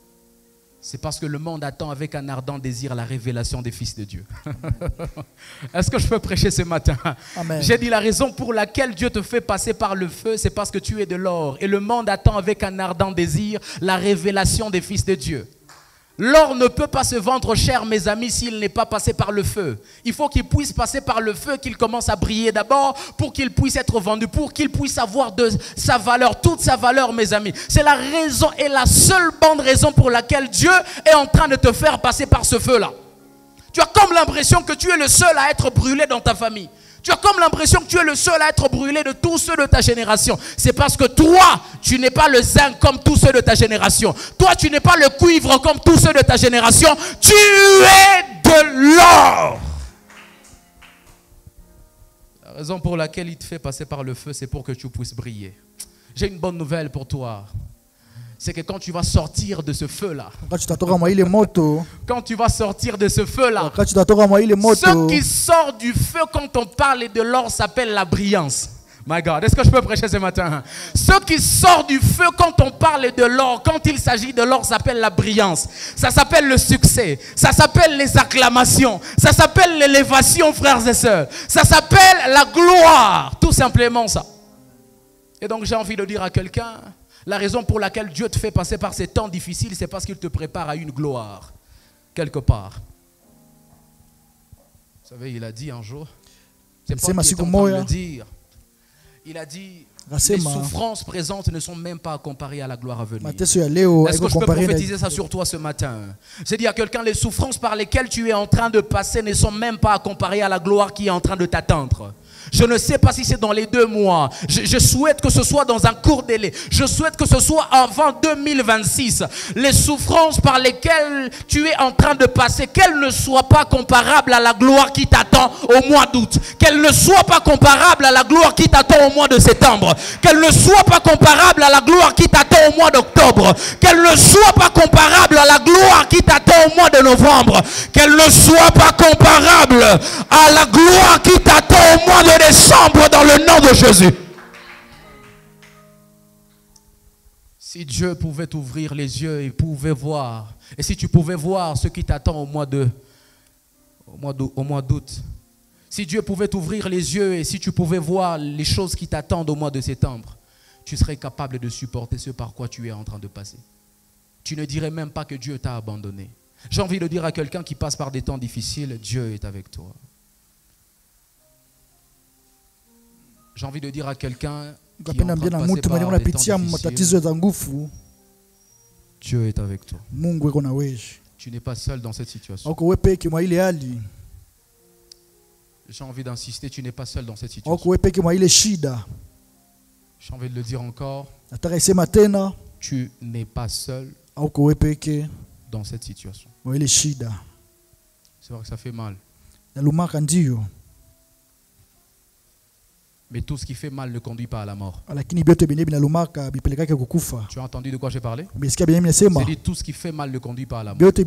A: c'est parce que le monde attend avec un ardent désir la révélation des fils de Dieu. Est-ce que je peux prêcher ce matin? J'ai dit la raison pour laquelle Dieu te fait passer par le feu, c'est parce que tu es de l'or. Et le monde attend avec un ardent désir la révélation des fils de Dieu. L'or ne peut pas se vendre cher, mes amis, s'il n'est pas passé par le feu. Il faut qu'il puisse passer par le feu, qu'il commence à briller d'abord pour qu'il puisse être vendu, pour qu'il puisse avoir de sa valeur, toute sa valeur, mes amis. C'est la raison et la seule bonne raison pour laquelle Dieu est en train de te faire passer par ce feu-là. Tu as comme l'impression que tu es le seul à être brûlé dans ta famille. Tu as comme l'impression que tu es le seul à être brûlé de tous ceux de ta génération. C'est parce que toi, tu n'es pas le zinc comme tous ceux de ta génération. Toi, tu n'es pas le cuivre comme tous ceux de ta génération. Tu es de l'or. La raison pour laquelle il te fait passer par le feu, c'est pour que tu puisses briller. J'ai une bonne nouvelle pour toi. c'est que quand tu vas sortir de ce feu-là,
B: quand
A: tu vas sortir de ce feu-là, ce qui sort du feu quand on parle de l'or s'appelle la brillance. My God, est-ce que je peux prêcher ce matin? Ce qui sort du feu quand on parle de l'or, quand il s'agit de l'or, s'appelle la brillance. Ça s'appelle le succès. Ça s'appelle les acclamations. Ça s'appelle l'élévation, frères et sœurs. Ça s'appelle la gloire. Tout simplement ça. Et donc j'ai envie de dire à quelqu'un, la raison pour laquelle Dieu te fait passer par ces temps difficiles, c'est parce qu'il te prépare à une gloire. Quelque part. Vous savez, il a dit un jour, c'est pas qui est en train de le dire. Il a dit, les souffrances présentes ne sont même pas comparées à la gloire à venir. Est-ce que je peux prophétiser ça sur toi ce matin? J'ai dit à quelqu'un, les souffrances par lesquelles tu es en train de passer ne sont même pas comparées à la gloire qui est en train de t'attendre. Je ne sais pas si c'est dans les 2 mois. Je souhaite que ce soit dans un court délai. Je souhaite que ce soit avant 2026. Les souffrances par lesquelles tu es en train de passer, qu'elles ne soient pas comparables à la gloire qui t'attend au mois d'août. Qu'elles ne soient pas comparables à la gloire qui t'attend au mois de septembre. Qu'elles ne soient pas comparables à la gloire qui t'attend au mois d'octobre. Qu'elles ne soient pas comparables à la gloire qui t'attend au mois de novembre. Qu'elles ne soient pas comparables à la gloire qui t'attend au mois de décembre dans le nom de Jésus. Si Dieu pouvait t'ouvrir les yeux, il pouvait voir. Et si tu pouvais voir ce qui t'attend au mois d'août. Si Dieu pouvait t'ouvrir les yeux et si tu pouvais voir les choses qui t'attendent au mois de septembre, tu serais capable de supporter ce par quoi tu es en train de passer. Tu ne dirais même pas que Dieu t'a abandonné. J'ai envie de dire à quelqu'un qui passe par des temps difficiles, Dieu est avec toi. J'ai envie de dire à quelqu'un qui est en train de passer par des temps difficiles, Dieu est avec toi. Tu n'es pas seul dans cette situation. J'ai envie d'insister, tu n'es pas seul dans cette situation. J'ai envie de le dire encore. Tu n'es pas seul dans cette situation. C'est vrai que ça fait mal. Mais tout ce qui fait mal ne conduit pas à la mort. Tu as entendu de quoi j'ai parlé? C'est dit tout ce qui fait mal ne conduit pas à la mort. Ce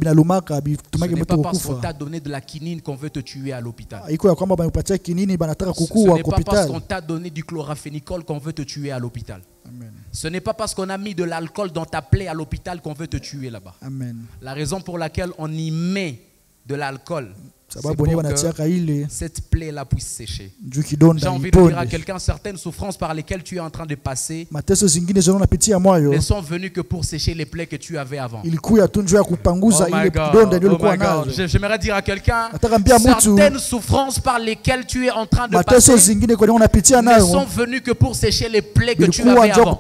A: n'est pas parce qu'on t'a donné de la quinine qu'on veut te tuer à l'hôpital. Ce n'est pas parce qu'on t'a donné du chloraphénicol qu'on veut te tuer à l'hôpital. Ce n'est pas parce qu'on a mis de l'alcool dans ta plaie à l'hôpital qu'on veut te tuer là-bas. La raison pour laquelle on y met de l'alcool, c'est pour que cette plaie-là puisse sécher. J'ai envie de dire à quelqu'un, certaines souffrances par lesquelles tu es en train de passer ne sont venues que pour sécher les plaies que tu avais avant. Oh my God. J'aimerais dire à quelqu'un, certaines souffrances par lesquelles tu es en train de passer ne sont venues que pour sécher les plaies que tu avais avant.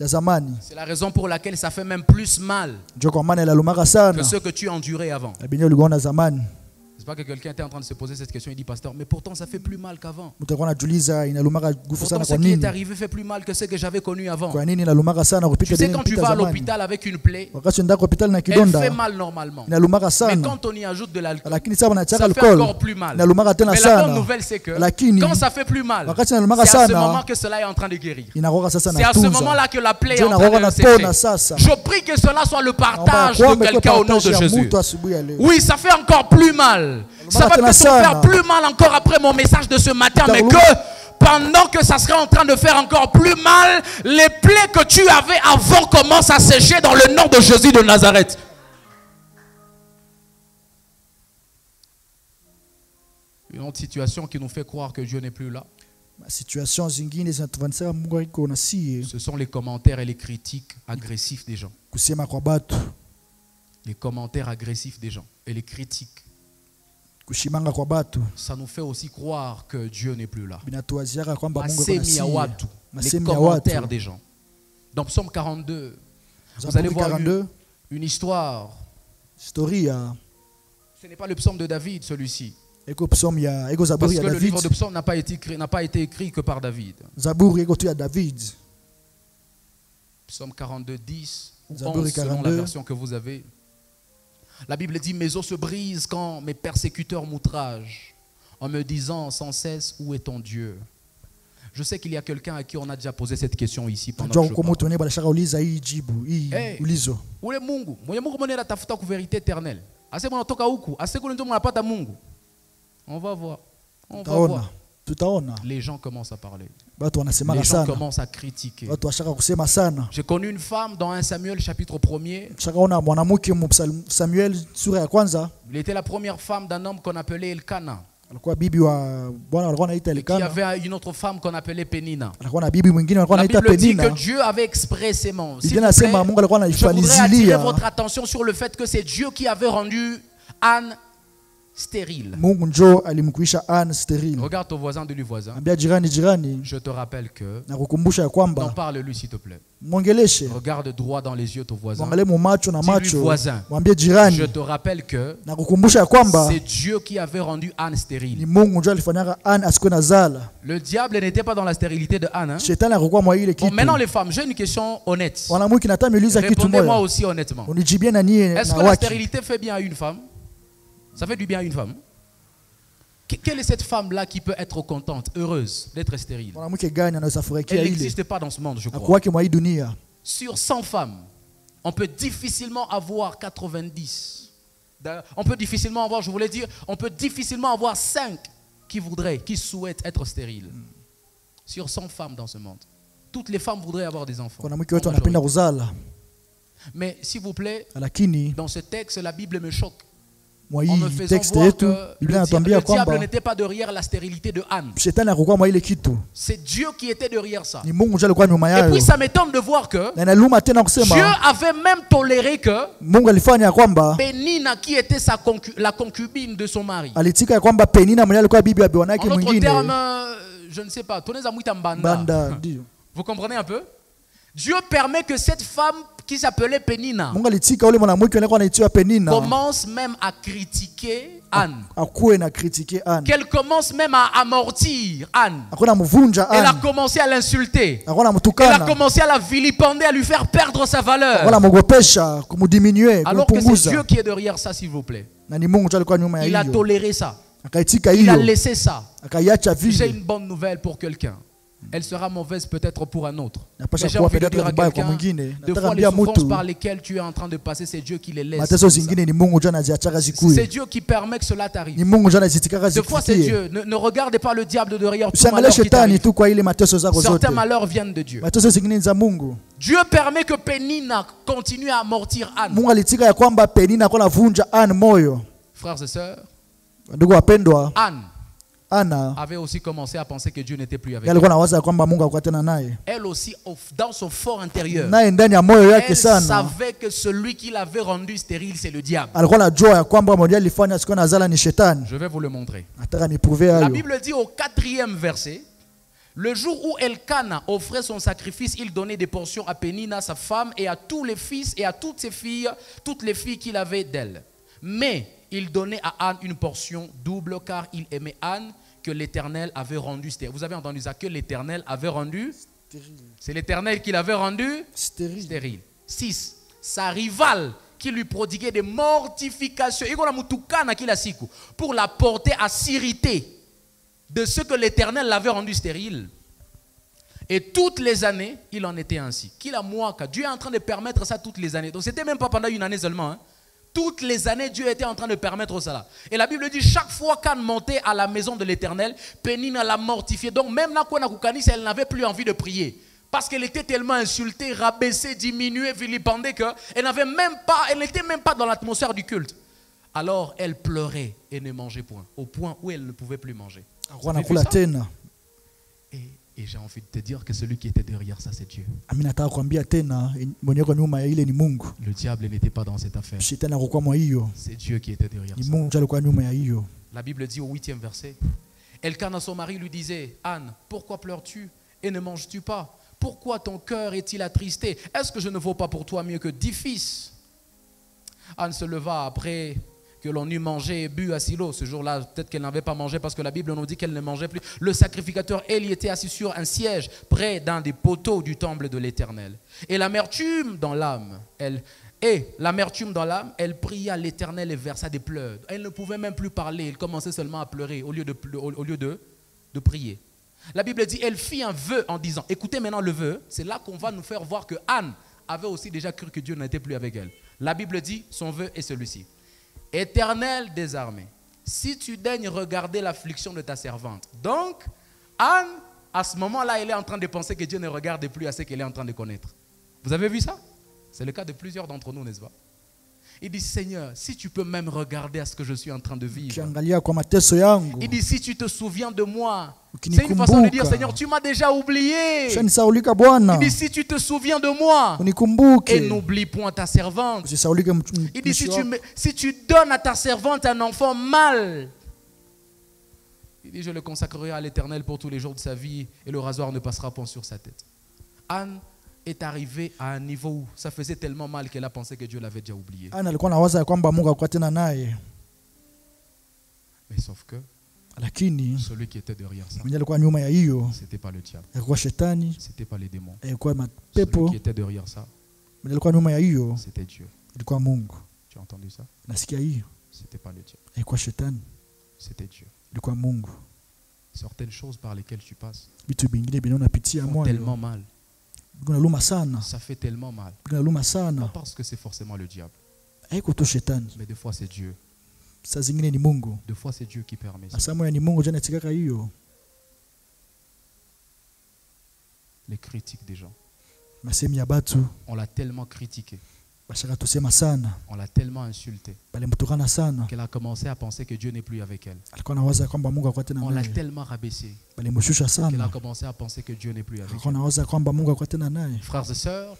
A: C'est la raison pour laquelle ça fait même plus mal que ce que tu endurais avant. C'est pas que quelqu'un était en train de se poser cette question, il dit pasteur, mais pourtant ça fait plus mal qu'avant. Pourtant ce qui est arrivé fait plus mal que ce que j'avais connu avant. Tu sais, quand tu vas à l'hôpital avec une plaie, elle fait mal normalement. Mais quand on y ajoute de l'alcool, ça fait encore plus mal. Mais la bonne nouvelle c'est que quand ça fait plus mal, c'est à ce moment que cela est en train de guérir. C'est à ce moment-là que la plaie est en train de sécher. Je prie que cela soit le partage de quelqu'un au nom de Jésus. Oui, ça fait encore plus mal. Ça va peut-être faire plus mal encore après mon message de ce matin, mais que pendant que ça sera en train de faire encore plus mal, les plaies que tu avais avant commencent à sécher dans le nom de Jésus de Nazareth. Une autre situation qui nous fait croire que Dieu n'est plus là. Ce sont les commentaires et les critiques agressifs des gens. Les commentaires agressifs des gens et les critiques. Ça nous fait aussi croire que Dieu n'est plus là. Les commentaires des gens. Dans Psaume 42, vous allez voir une histoire. Ce n'est pas le psaume de David, celui-ci. Parce que le livre de Psaume n'a pas été écrit que par David. Psaume 42, 10 ou 11 selon la version que vous avez. La Bible dit, mes os se brisent quand mes persécuteurs m'outragent, en me disant sans cesse, où est ton Dieu? Je sais qu'il y a quelqu'un à qui on a déjà posé cette question ici pendant que je parle. Vérité éternelle. On va voir. On va voir. Les gens commencent à parler. Les gens commencent à critiquer. J'ai connu une femme dans 1 Samuel chapitre 1er. Il était la première femme d'un homme qu'on appelait Elkana. Qui avait une autre femme qu'on appelait Pénina. La Bible dit que Dieu avait expressément. S'il vous plaît, je voudrais attirer votre attention sur le fait que c'est Dieu qui avait rendu Anne stérile. Regarde ton voisin de lui voisin. Je te rappelle que. N'en parle-lui s'il te plaît. Regarde droit dans les yeux ton voisin. Dis-lui voisin. Je te rappelle que c'est Dieu qui avait rendu Anne stérile. Le diable n'était pas dans la stérilité de Anne. Hein? Bon, maintenant les femmes, j'ai une question honnête. Répondez-moi aussi honnêtement. Est-ce que la stérilité fait bien à une femme? Ça fait du bien à une femme. Quelle est cette femme-là qui peut être contente, heureuse d'être stérile? Elle n'existe pas dans ce monde, je crois. Sur 100 femmes, on peut difficilement avoir 90. On peut difficilement avoir, je voulais dire, on peut difficilement avoir 5 qui souhaitent être stériles. Sur 100 femmes dans ce monde. Toutes les femmes voudraient avoir des enfants. Mais s'il vous plaît, dans ce texte, la Bible me choque. En me faisant voir que le diable n'était pas derrière la stérilité de Anne. C'est Dieu qui était derrière ça. Et puis ça m'étonne de voir que Dieu avait même toléré que Pénina, qui était la concubine de son mari. En d'autres termes, je ne sais pas, vous comprenez un peu? Dieu permet que cette femme qui s'appelait Pénina commence même à critiquer Anne. Qu'elle commence même à amortir Anne. Elle a commencé à l'insulter. Elle a commencé à la vilipender, à lui faire perdre sa valeur. Alors que c'est Dieu qui est derrière ça, s'il vous plaît. Il a toléré ça. Il a laissé ça. J'ai une bonne nouvelle pour quelqu'un. Elle sera mauvaise peut-être pour un autre. Mais j'ai envie de dire à quelqu'un, de fois les souffrances par lesquelles tu es en train de passer, c'est Dieu qui les laisse. C'est Dieu qui permet que cela t'arrive. De fois c'est Dieu. Ne regardez pas le diable de derrière. Tout malheur qui t'arrive. Certains malheurs viennent de Dieu. Dieu permet que Pénina continue à amortir Anne. Frères et sœurs, Anne avait aussi commencé à penser que Dieu n'était plus avec elle. Elle aussi, dans son fort intérieur, elle savait que celui qui l'avait rendue stérile, c'est le diable. Je vais vous le montrer. La Bible dit au 4e verset, le jour où Elkana offrait son sacrifice, il donnait des portions à Pénina, sa femme, et à tous les fils et à toutes ses filles, toutes les filles qu'il avait d'elle. Mais il donnait à Anne une portion double car il aimait Anne que l'Éternel avait rendue stérile. Vous avez entendu ça, que l'Éternel avait rendu stérile. C'est l'Éternel qui l'avait rendue stérile. 6. Sa rivale qui lui prodiguait des mortifications pour la porter à s'irriter de ce que l'Éternel l'avait rendu stérile. Et toutes les années, il en était ainsi. Dieu est en train de permettre ça toutes les années. Donc ce n'était même pas pendant une année seulement. Hein. Toutes les années, Dieu était en train de permettre cela. Et la Bible dit, chaque fois qu'Anne montait à la maison de l'Éternel, Pénina l'a mortifiée. Donc même là, elle n'avait plus envie de prier. Parce qu'elle était tellement insultée, rabaissée, diminuée, vilipendée qu'elle n'était même pas dans l'atmosphère du culte. Alors elle pleurait et ne mangeait point. Au point où elle ne pouvait plus manger. Et j'ai envie de te dire que celui qui était derrière ça, c'est Dieu. Le diable n'était pas dans cette affaire. C'est Dieu qui était derrière ça. La Bible dit au 8e verset, Elkana, son mari, lui disait, Anne, pourquoi pleures-tu et ne manges-tu pas? Pourquoi ton cœur est-il attristé? Est-ce que je ne vaux pas pour toi mieux que 10 fils? Anne se leva après que l'on eut mangé et bu à Silo. Ce jour-là, peut-être qu'elle n'avait pas mangé parce que la Bible nous dit qu'elle ne mangeait plus. Le sacrificateur Élie était assis sur un siège près d'un des poteaux du temple de l'Éternel. Et l'amertume dans l'âme, elle pria l'Éternel et versa des pleurs. Elle ne pouvait même plus parler, elle commençait seulement à pleurer au lieu de prier. La Bible dit, elle fit un vœu en disant, écoutez maintenant le vœu, c'est là qu'on va nous faire voir que Anne avait aussi déjà cru que Dieu n'était plus avec elle. La Bible dit, son vœu est celui-ci. Éternel des armées, si tu daignes regarder l'affliction de ta servante. Donc, Anne, à ce moment-là, elle est en train de penser que Dieu ne regarde plus à ce qu'elle est en train de connaître. Vous avez vu ça? C'est le cas de plusieurs d'entre nous, n'est-ce pas? Il dit, Seigneur, si tu peux même regarder à ce que je suis en train de vivre. Il dit, si tu te souviens de moi. C'est une façon de dire, Seigneur, tu m'as déjà oublié. Il dit, si tu te souviens de moi et n'oublie point ta servante. Il dit, si tu donnes à ta servante un enfant mâle, il dit, je le consacrerai à l'Éternel pour tous les jours de sa vie et le rasoir ne passera point sur sa tête. Anne est arrivée à un niveau où ça faisait tellement mal qu'elle a pensé que Dieu l'avait déjà oublié. Mais sauf que celui qui était derrière ça, c'était pas le diable, c'était pas les démons. Celui qui était derrière ça, c'était Dieu. Tu as entendu ça? C'était pas le diable, c'était Dieu. Certaines choses par lesquelles tu passes font tellement mal. Ça fait tellement mal. Pas parce que c'est forcément le diable. Mais des fois c'est Dieu. Des fois c'est Dieu qui permet ça. Les critiques des gens. On l'a tellement critiqué. On l'a tellement insulté qu'elle a commencé à penser que Dieu n'est plus avec elle. On l'a tellement rabaissé qu'elle a commencé à penser que Dieu n'est plus avec elle. Frères et sœurs,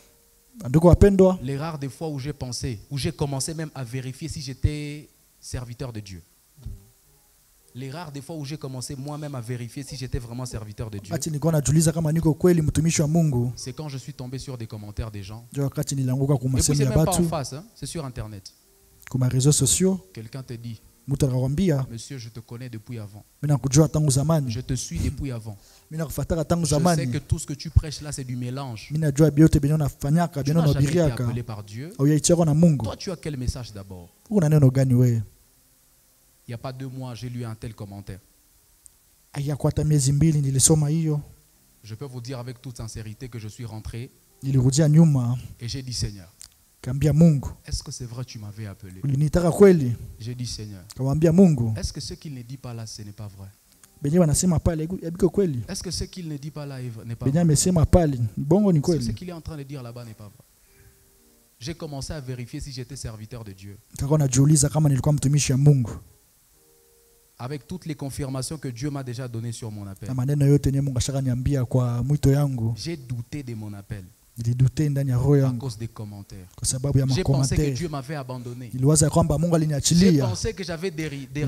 A: les rares des fois où j'ai pensé, où j'ai commencé même à vérifier si j'étais serviteur de Dieu. Les rares des fois où j'ai commencé moi-même à vérifier si j'étais vraiment serviteur de Dieu, c'est quand je suis tombé sur des commentaires des gens. Et puis c'est même pas en face, hein, c'est sur internet. Quelqu'un te dit, monsieur, je te connais depuis avant. Je te suis depuis avant. Je sais que tout ce que tu prêches là, c'est du mélange. Tu n'as jamais été appelé par Dieu. Toi, tu as quel message d'abord? Il n'y a pas 2 mois, j'ai lu un tel commentaire. Je peux vous dire avec toute sincérité que je suis rentré et j'ai dit, Seigneur, est-ce que c'est vrai que tu m'avais appelé? J'ai dit, Seigneur, est-ce que ce qu'il ne dit pas là, ce n'est pas vrai? Est-ce que ce qu'il ne dit pas là n'est pas vrai? Est-ce que ce qu'il est en train de dire là-bas n'est pas vrai? J'ai commencé à vérifier si j'étais serviteur de Dieu. Avec toutes les confirmations que Dieu m'a déjà données sur mon appel. J'ai douté de mon appel à cause des commentaires. J'ai pensé que Dieu m'avait abandonné. J'ai pensé que j'avais déraillé. Je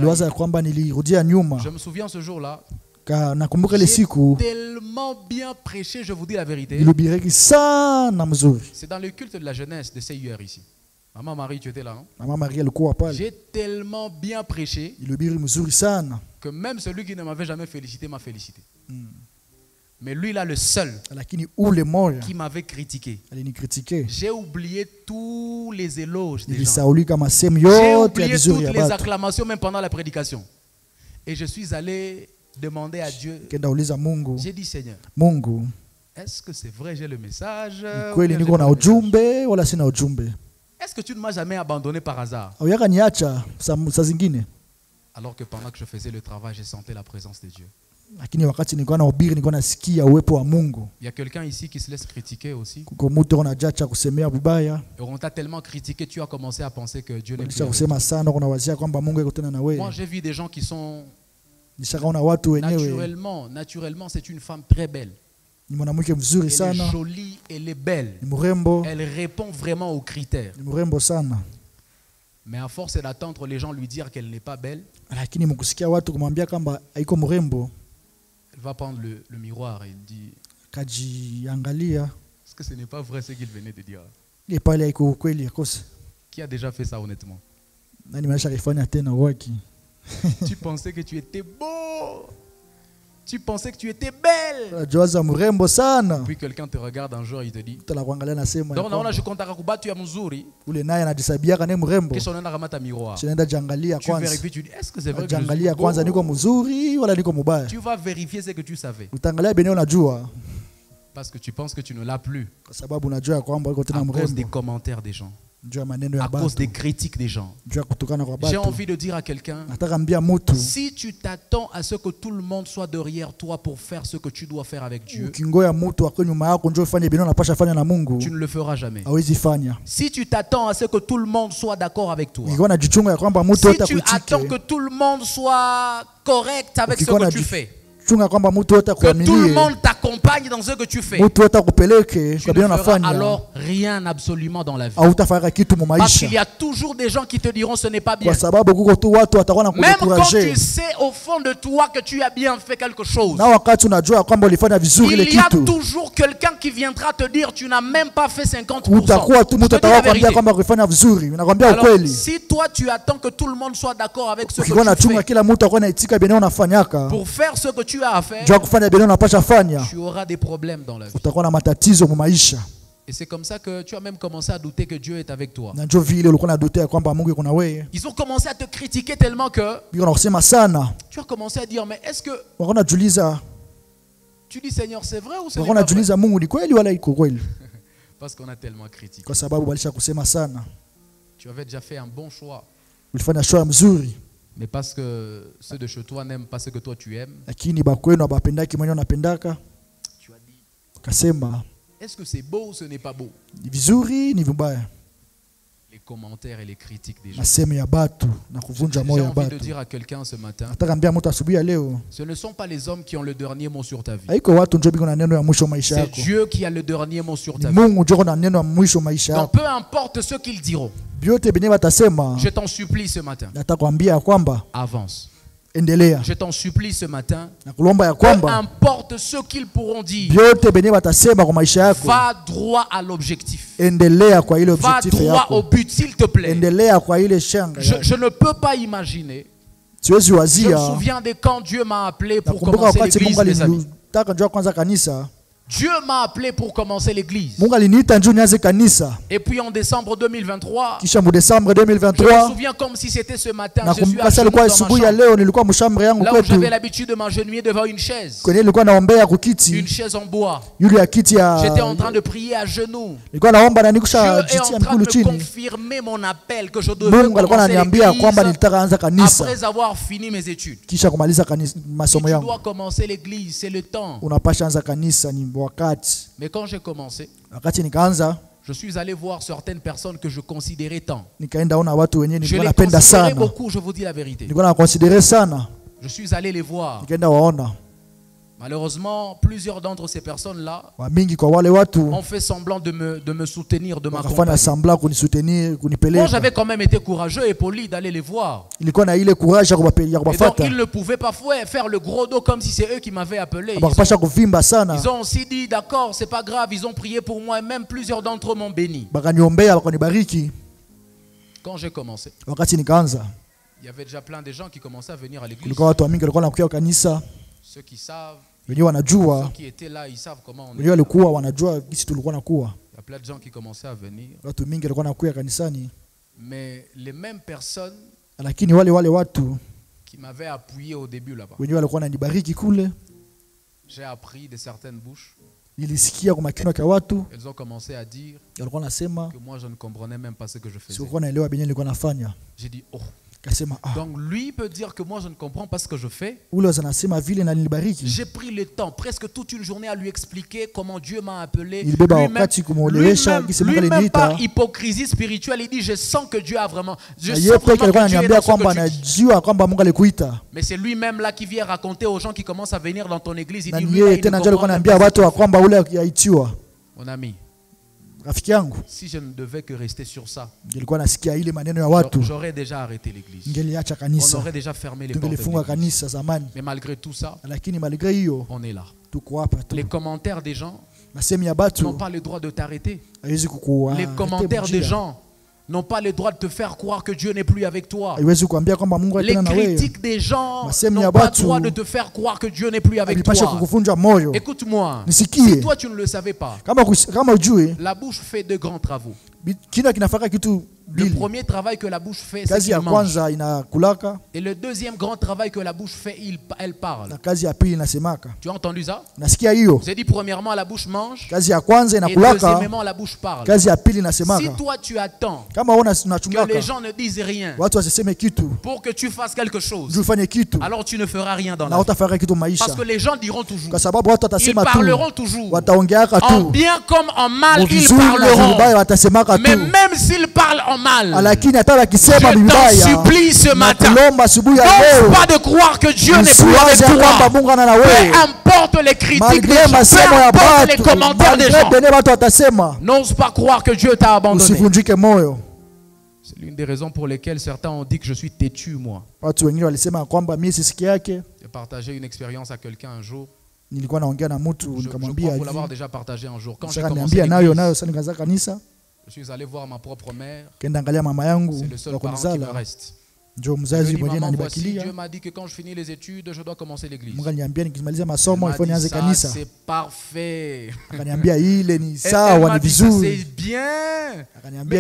A: me souviens ce jour-là, j'ai tellement bien prêché, je vous dis la vérité. C'est dans le culte de la jeunesse de CUR ici. Maman Marie, tu étais là, non? J'ai tellement bien prêché que même celui qui ne m'avait jamais félicité m'a félicité. Mais lui là, le seul qui m'avait critiqué. J'ai oublié tous les éloges des gens. J'ai oublié toutes les acclamations même pendant la prédication. Et je suis allé demander à Dieu. J'ai dit, Seigneur, est-ce que c'est vrai, j'ai le message? Est-ce que tu ne m'as jamais abandonné par hasard? Alors que pendant que je faisais le travail, j'ai senti la présence de Dieu. Il y a quelqu'un ici qui se laisse critiquer aussi. Et on t'a tellement critiqué, tu as commencé à penser que Dieu n'est plus avec toi. Moi, j'ai vu des gens qui sont naturellement, c'est une femme très belle. Elle est jolie, elle est belle. Elle répond vraiment aux critères. Mais à force d'attendre les gens lui dire qu'elle n'est pas belle, elle va prendre le miroir et il dit, est-ce que ce n'est pas vrai ce qu'il venait de dire? Qui a déjà fait ça honnêtement? Tu pensais que tu étais beau. Tu pensais que tu étais belle.
B: Puis
A: quelqu'un te regarde un jour et il te dit
B: donc
A: je compte à tu es mzuri.
B: Tu
A: vérifies, tu dis est-ce que c'est vrai que tu vas vérifier ce que tu savais. Parce que tu penses que tu ne l'as plus. À cause des commentaires des gens. À cause des critiques des gens. J'ai envie de dire à quelqu'un, si tu t'attends à ce que tout le monde soit derrière toi pour faire ce que tu dois faire avec Dieu, tu ne le feras jamais. Si tu t'attends à ce que tout le monde soit d'accord avec toi, si tu attends que tout le monde soit correct avec ce que tu fais, que tout le monde t'accompagne dans ce que tu fais, tu ne feras alors rien absolument dans la vie. Parce qu'il y a toujours des gens qui te diront ce n'est pas bien. Même quand tu sais au fond de toi que tu as bien fait quelque chose, il y a toujours quelqu'un qui viendra te dire tu n'as même pas fait 50%. Je te dis la vérité. Alors, si toi tu attends que tout le monde soit d'accord avec ce que tu fais pour faire ce que tu as à faire, tu auras des problèmes dans la vie. Et c'est comme ça que tu as même commencé à douter que Dieu est avec toi. Ils ont commencé à te critiquer tellement que tu as commencé à dire mais est-ce que tu dis Seigneur c'est vrai ou c'est pas vrai? Parce qu'on a tellement critiqué. Tu avais déjà fait un bon choix. Mais parce que ceux de chez toi n'aiment pas ce que toi tu aimes, tu as dit est-ce que c'est beau ou ce n'est pas beau? Les commentaires et les critiques des gens. J'ai envie de dire à quelqu'un ce matin, ce ne sont pas les hommes qui ont le dernier mot sur ta vie. C'est Dieu qui a le dernier mot sur ta vie. Donc peu importe ce qu'ils diront, je t'en supplie ce matin, avance. Je t'en supplie ce matin, peu importe ce qu'ils pourront dire, va droit à l'objectif. Va droit au but, s'il te plaît. Je ne peux pas imaginer. Je me souviens de quand Dieu m'a appelé pour commencer l'église, mes amis. Dieu m'a appelé pour commencer l'église. Et puis en décembre 2023, je me souviens comme si c'était ce matin. Je suis à genoux dans ma chambre, là où j'avais l'habitude de m'agenouiller devant une chaise. Une chaise en bois. J'étais en train de prier à genoux. Dieu est en train de confirmer mon appel que je devais commencer l'église après avoir fini mes études. Si tu dois commencer l'église, c'est le temps. Mais quand j'ai commencé, je suis allé voir certaines personnes que je considérais tant. Je les considérais beaucoup, je vous dis la vérité. Je suis allé les voir. Malheureusement, plusieurs d'entre ces personnes-là ont fait semblant de me soutenir, de m'accompagner. Moi, j'avais quand même été courageux et poli d'aller les voir. Et donc, ils ne pouvaient pas faire le gros dos comme si c'est eux qui m'avaient appelé. Ils ont aussi dit, d'accord, c'est pas grave, ils ont prié pour moi et même plusieurs d'entre eux m'ont béni. Quand j'ai commencé, il y avait déjà plein de gens qui commençaient à venir à l'église. Ceux qui savent, ceux qui étaient là, ils savent comment on est. Il y a plein de gens qui commençaient à venir. Mais les mêmes personnes qui m'avaient appuyé au début là-bas, j'ai appris de certaines bouches. Elles ont commencé à dire que moi je ne comprenais même pas ce que je faisais. J'ai dit oh. Donc lui peut dire que moi je ne comprends pas ce que je fais. J'ai pris le temps, presque toute une journée à lui expliquer comment Dieu m'a appelé. Lui-même par hypocrisie spirituelle, il dit je sens que Dieu a vraiment, je sens vraiment que Dieu est dans ce que tu dis. Mais c'est lui-même là qui vient raconter aux gens qui commencent à venir dans ton église. Il dit lui, il mon ami, si je ne devais que rester sur ça, j'aurais déjà arrêté l'église. On aurait déjà fermé les portes de l'église. Mais malgré tout ça, on est là. Les commentaires des gens n'ont pas le droit de t'arrêter. Les commentaires des gens n'ont pas le droit de te faire croire que Dieu n'est plus avec toi. Les critiques des gens n'ont pas le droit de te faire croire que Dieu n'est plus avec toi. Écoute-moi, si toi tu ne le savais pas, la bouche fait de grands travaux. Le premier travail que la bouche fait, c'est qu'il mange. Et le deuxième grand travail que la bouche fait, elle parle. Tu as entendu ça? J'ai dit premièrement la bouche mange et deuxièmement la bouche parle. Si toi tu attends que les gens ne disent rien pour que tu fasses quelque chose, alors tu ne feras rien dans la vie. Parce que les gens diront toujours, ils parleront toujours, en bien comme en mal ils parleront. Mais même s'ils parlent en mal, je t'en supplie ce matin, n'ose pas de croire que Dieu n'est plus avec toi. Peu importe les critiques des gens, peu importe les commentaires des gens, n'ose pas croire que Dieu t'a abandonné. C'est l'une des raisons pour lesquelles certains ont dit que je suis têtu, moi. J'ai partagé une expérience à quelqu'un un jour. Je crois vous l'avoir déjà partagé un jour. Quand j'ai commencé l'église, je suis allé voir ma propre mère. C'est le seul parent qui me reste. Dieu m'a dit que quand je finis les études, je dois commencer l'église. Ça c'est parfait. Elle m'a dit ça c'est bien.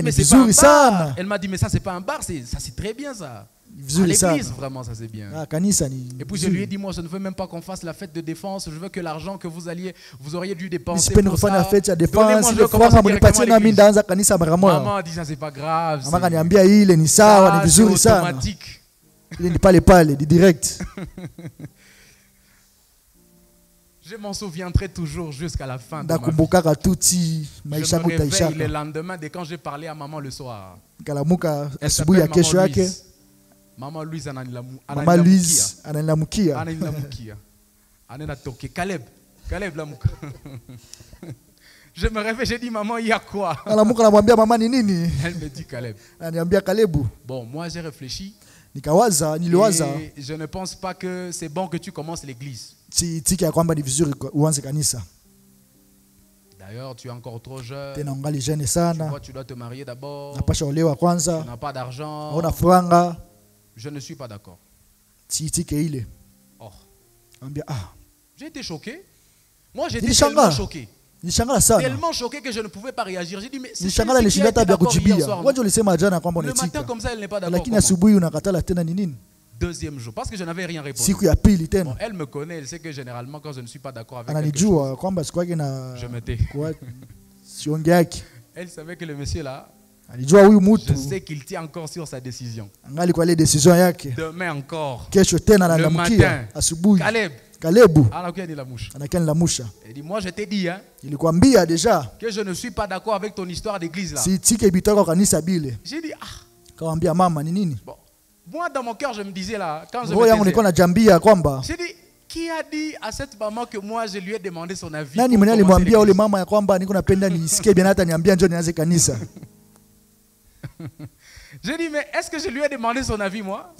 A: Mais c'est pas un bar. Elle m'a dit mais ça c'est pas un bar, ça c'est très bien ça. À l'église, vraiment, ça c'est bien. Et puis je lui ai dit, moi je ne veux même pas qu'on fasse la fête de défense. Je veux que l'argent que vous auriez dû dépenser pour ça, donnez-moi, je commence directement à l'église. Maman a dit, ça c'est pas grave, c'est automatique. Je m'en souviendrai toujours jusqu'à la fin de ma vie. Je me réveille le lendemain de quand j'ai parlé à maman le soir. Elle s'appelle Maman Louise. Maman Louise ananilamukia. Caleb Lamuka. Je me réveille, j'ai dit maman, il y a quoi? Elle me dit Caleb. Bon, moi j'ai réfléchi. Et je ne pense pas que c'est bon que tu commences l'église. D'ailleurs, tu es encore trop jeune. Tu vois, tu dois te marier d'abord. Tu n'as pas d'argent. Je ne suis pas d'accord. Oh. J'ai été choqué. Moi, j'étais tellement choqué. Tellement choqué que je ne pouvais pas réagir. J'ai dit, mais c'est ce qui a été d'accord hier soir. Le matin, comme ça, elle n'est pas d'accord. Deuxième jour, parce que je n'avais rien répondu. Bon, elle me connaît, elle sait que généralement, quand je ne suis pas d'accord avec quelque chose, je me tais. Elle savait que le monsieur là, je sais qu'il tient encore sur sa décision. Demain encore. Le matin. Caleb. Il dit, moi je t'ai dit que je ne suis pas d'accord avec ton histoire d'église là. J'ai dit, bon, moi dans mon cœur je me disais là, quand je me j'ai dit, qui a dit à cette maman que moi je lui ai demandé son avis? J'ai dit, mais est-ce que je lui ai demandé son avis, moi?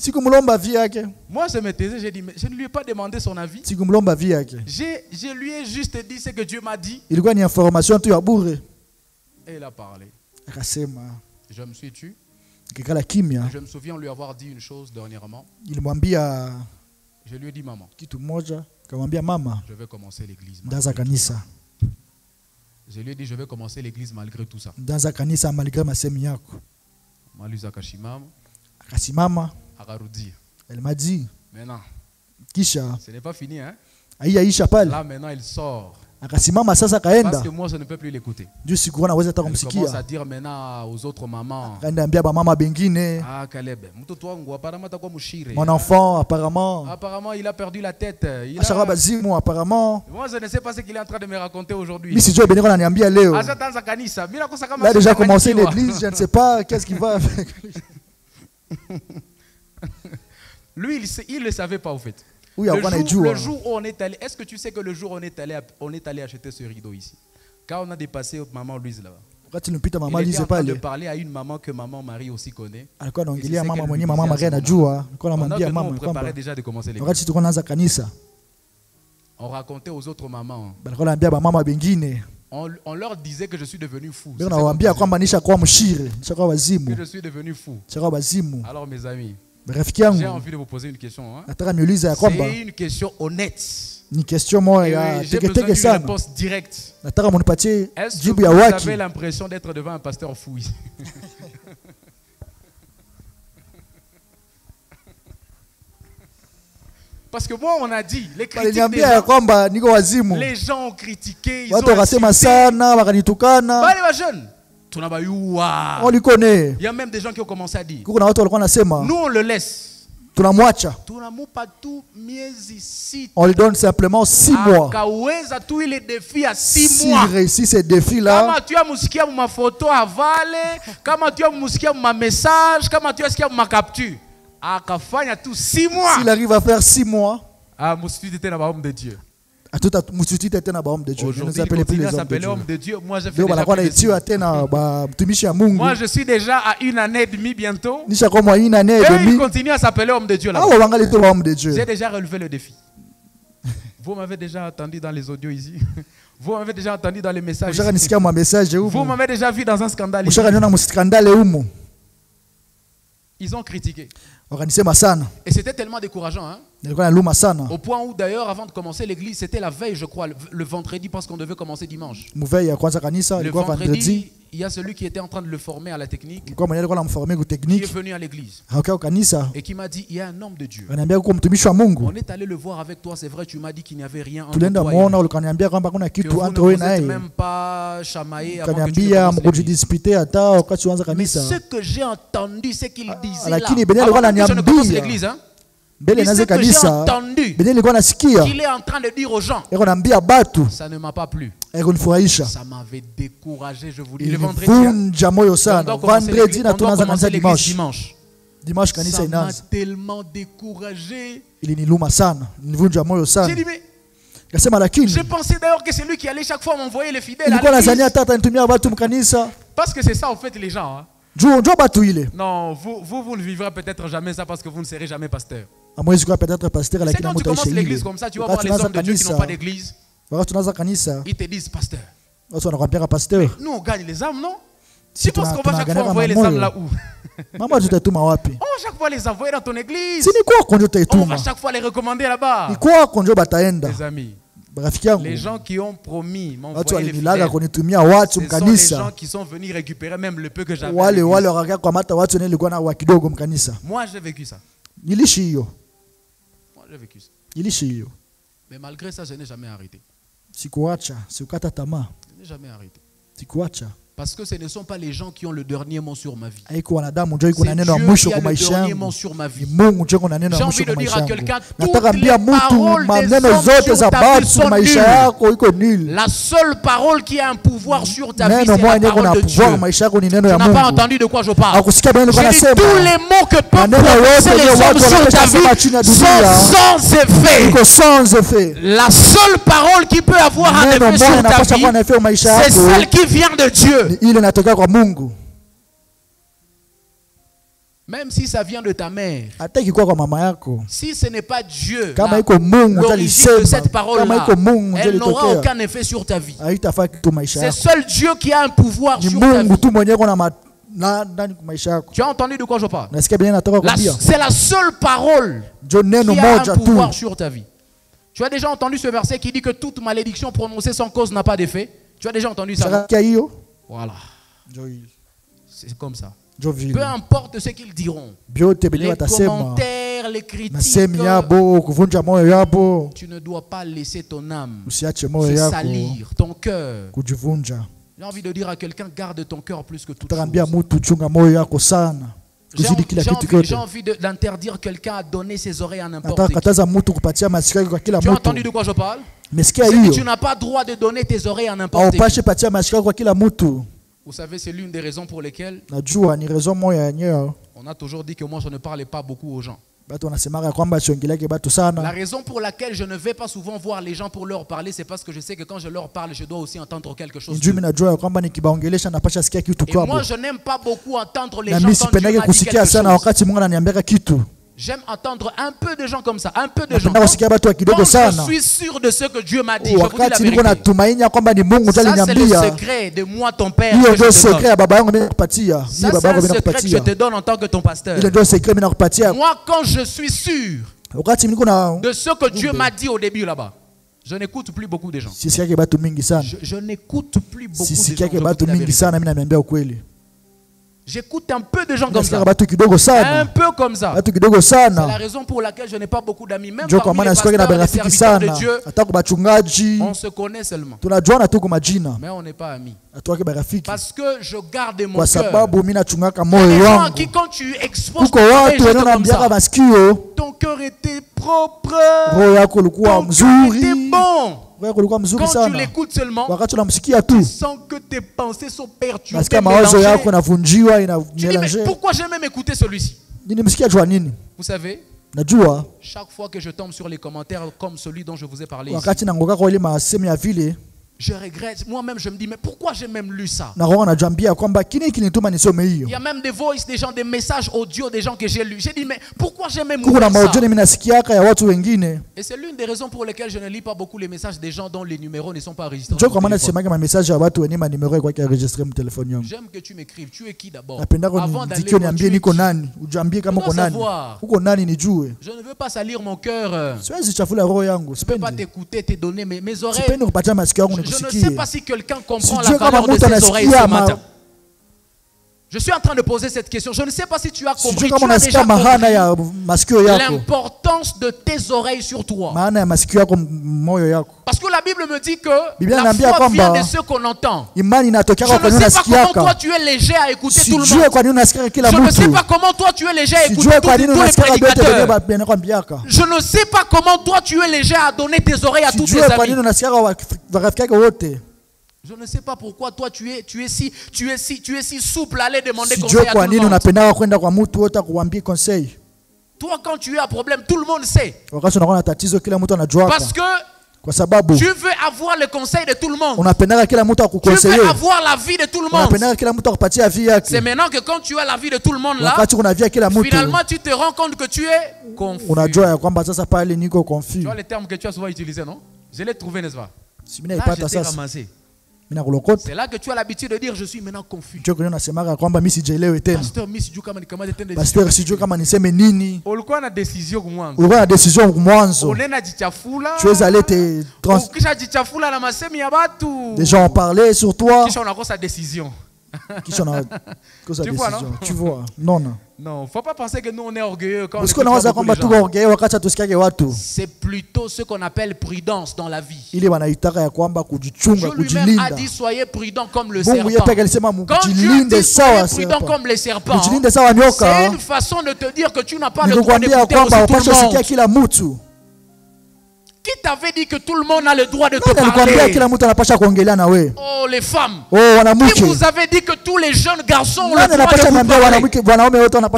A: Moi, je me taisais, j'ai dit, mais je ne lui ai pas demandé son avis. Je lui ai juste dit ce que Dieu m'a dit. Et il a parlé. Je me suis tu. Je me souviens lui avoir dit une chose dernièrement. Je lui ai dit, maman, je vais commencer l'église. Je lui ai dit, je vais commencer l'église malgré tout ça.
B: Elle m'a dit,
A: maintenant,
B: Kisha,
A: ce n'est pas fini, hein?
B: Là
A: maintenant il sort. Parce que moi je ne peux plus l'écouter. Elle commence à dire maintenant aux autres mamans, ah Caleb,
B: mon enfant
A: apparemment il a perdu la tête.
B: Apparemment,
A: moi je ne sais pas ce qu'il est en train de me raconter aujourd'hui.
B: Il a déjà commencé l'église, je ne sais pas qu'est-ce qu'il va avec.
A: Lui il ne le savait pas au fait. Le jour où on est allé, est-ce que tu sais que le jour où on est allé acheter ce rideau ici, quand on a dépassé maman Louise là-bas, il était en train de parler à une maman que maman Marie aussi connaît. Pendant que nous on préparait déjà de commencer l'église, on racontait aux autres mamans On leur disait que je suis devenu fou. Que je suis devenu fou. Alors mes amis, j'ai envie de vous poser une question. Hein? C'est une question honnête. J'ai besoin d'une réponse directe. Est-ce que vous avez l'impression d'être devant un pasteur fou ici? Parce que moi, on a dit, les critiques les gens ont critiqué, ils ont insulté. Les jeunes, on lui connaît. Il y a même des gens qui ont commencé à dire, nous on le laisse.
B: On lui donne simplement 6 mois.
A: S'il
B: réussit ces défis-là, s'il arrive à faire 6 mois,
A: de Dieu.
B: Aujourd'hui, il continue à s'appeler homme de Dieu.
A: Moi, je suis déjà à 1 année et demie bientôt. Et il continue à s'appeler homme de Dieu là. J'ai déjà relevé le défi. Vous m'avez déjà entendu dans les audios ici. Vous m'avez déjà entendu dans les messages. Vous m'avez déjà vu dans un scandale ici. Ils ont critiqué. Et c'était tellement décourageant. Hein? Au point où d'ailleurs, avant de commencer l'église, c'était la veille, je crois, le vendredi, parce qu'on devait commencer dimanche. Le vendredi, il y a celui qui était en train de le former à la technique, qui est venu à l'église et qui m'a dit, il y a un homme de Dieu. On est allé le voir avec toi, c'est vrai, tu m'as dit qu'il n'y avait rien entre toi et lui, que vous ne vous êtes même pas chamaillé avant que tu ne commences l'église. Mais ce que j'ai entendu, c'est qu'il disait là, avant que je ne commence l'église, hein, ce que j'ai entendu qu'il est en train de dire aux gens, ça ne m'a pas plu. Ça m'avait découragé, je vous dis. Le vendredi, on doit commencer l'église dimanche. Ça m'a tellement découragé. J'ai dit, mais je pensais d'ailleurs que c'est lui qui allait chaque fois m'envoyer les fidèles à l'église. Parce que c'est ça en fait les gens. Hein. Non, vous ne vivrez peut-être jamais ça parce que vous ne serez jamais pasteur. C'est quand tu commences l'église comme ça, tu vas voir les hommes de Dieu qui n'ont pas d'église. Ils te disent pasteur. Mais nous on gagne les âmes, non? Tu penses qu'on va chaque fois envoyer les âmes là où? On va chaque fois les envoyer dans ton église. On va chaque fois les recommander là-bas. Les amis, les gens qui ont promis m'envoyer les fidèles, ce sont les gens qui sont venus récupérer même le peu que j'avais. Moi j'ai vécu ça. Mais malgré ça, je n'ai jamais arrêté. Je n'ai jamais arrêté. Parce que ce ne sont pas les gens qui ont le dernier mot sur ma vie. C'est Dieu qui a le dernier mot sur ma vie. J'ai envie de dire à quelqu'un, toutes les paroles des hommes sur ta vie sont nulles. La seule parole qui a un pouvoir sur ta vie, c'est la parole de Dieu. Tu n'as pas entendu de quoi je parle. J'ai dit, tous les mots que peuvent prononcer les hommes sur ta vie sont sans effet. La seule parole qui peut avoir un effet sur ta vie, c'est celle qui vient de Dieu. Même si ça vient de ta mère, si ce n'est pas Dieu, l'origine de cette parole-là, elle n'aura aucun effet sur ta vie. C'est seul Dieu qui a un pouvoir sur ta vie. Tu as entendu de quoi je parle? C'est la seule parole qui a un pouvoir sur ta vie. Tu as déjà entendu ce verset qui dit que toute malédiction prononcée sans cause n'a pas d'effet? Tu as déjà entendu ça? Voilà. C'est comme ça. Peu importe ce qu'ils diront, les commentaires, les critiques, tu ne dois pas laisser ton âme se salir, ton cœur. J'ai envie de dire à quelqu'un, garde ton cœur plus que toute chose. J'ai envie d'interdire quelqu'un à donner ses oreilles à n'importe qui. Tu as entendu de quoi je parle? Tu n'as pas droit de donner tes oreilles à n'importe qui. Vous savez, c'est l'une des raisons pour lesquelles on a toujours dit que moi je ne parlais pas beaucoup aux gens. La raison pour laquelle je ne vais pas souvent voir les gens pour leur parler, c'est parce que je sais que quand je leur parle, je dois aussi entendre quelque chose. Et moi, je n'aime pas beaucoup entendre les gens quand Dieu m'a dit quelque chose. J'aime entendre un peu de gens comme ça, un peu de gens. Quand je suis sûr de ce que Dieu m'a dit, je vous dis la vérité. Ça, c'est le secret de moi, ton père. Ça, c'est un secret que je te donne en tant que ton pasteur. Moi, quand je suis sûr de ce que Dieu m'a dit au début là-bas, je n'écoute plus beaucoup de gens. Je n'écoute plus beaucoup de gens. J'écoute un peu de gens comme ça. Un peu comme ça. C'est la raison pour laquelle je n'ai pas beaucoup d'amis. Même parmi les pasteurs, les serviteurs de Dieu, on se connaît seulement. Mais on n'est pas amis. Parce que je garde mon cœur. Il y a des gens à qui quand tu exposes ton cœur était propre. Ton cœur était bon. Quand tu l'écoutes seulement, tu sens que tes pensées sont perturbées, mélangées. Tu dis, mais pourquoi j'ai même écouté celui-ci? Vous savez, chaque fois que je tombe sur les commentaires comme celui dont je vous ai parlé ici, je regrette, moi-même je me dis, mais pourquoi j'ai même lu ça? Il y a même des voices, des gens, des messages audio, des gens que j'ai lus. J'ai dit, mais pourquoi j'ai même lu ça? Et c'est l'une des raisons pour lesquelles je ne lis pas beaucoup les messages des gens dont les numéros ne sont pas enregistrés. J'aime que tu m'écrives, tu es qui d'abord? Avant d'aller je ne veux pas salir mon cœur. Je ne peux pas t'écouter, te donner mes oreilles. Je ne sais pas si quelqu'un comprend la valeur de ses oreilles ce matin. Je suis en train de poser cette question. Je ne sais pas si tu as compris. Tu as déjà compris l'importance de tes oreilles sur toi. Parce que la Bible me dit que la foi vient de ce qu'on entend. Je ne sais pas comment toi tu es léger à écouter tout le monde. Je ne sais pas comment toi tu es léger à écouter tous les prédicateurs. Je ne sais pas comment toi tu es léger à donner tes oreilles à tous tes amis. Je ne sais pas pourquoi toi tu es si souple à aller demander conseil à tout le monde. Toi quand tu as un problème, tout le monde sait. Parce que tu veux avoir le conseil de tout le monde. Tu veux avoir la vie de tout le monde. C'est maintenant que quand tu as la vie de tout le monde là, finalement tu te rends compte que tu es confus. Tu vois les termes que tu as souvent utilisés, non? Je l'ai trouvé, n'est-ce pas? Là, je t'ai ramassé. C'est là que tu as l'habitude de dire je suis maintenant confus. Pasteur sijui kama niseme nini. Ulikuwa na decision mwanzo. Ulikuwa na decision mwanzo. Unena jichafula. Tu es allé te ukisha jichafula na masemi ya watu. Des gens ont parlé sur toi. Kisha unakosa décision. Kisha unakosa décision. Tu vois? Non non. Non, faut pas penser que nous on est orgueilleux quand c'est plutôt ce qu'on appelle prudence dans la vie. Dieu lui-même a dit soyez prudents comme le serpent. Quand Dieu dit soyez prudents comme les serpents, c'est une façon de te dire que tu n'as pas le droit d'écouter tout le monde. Qui t'avait dit que tout le monde a le droit de te parler? Oh les femmes. Qui vous avez dit que tous les jeunes garçons ont le droit de vous parler?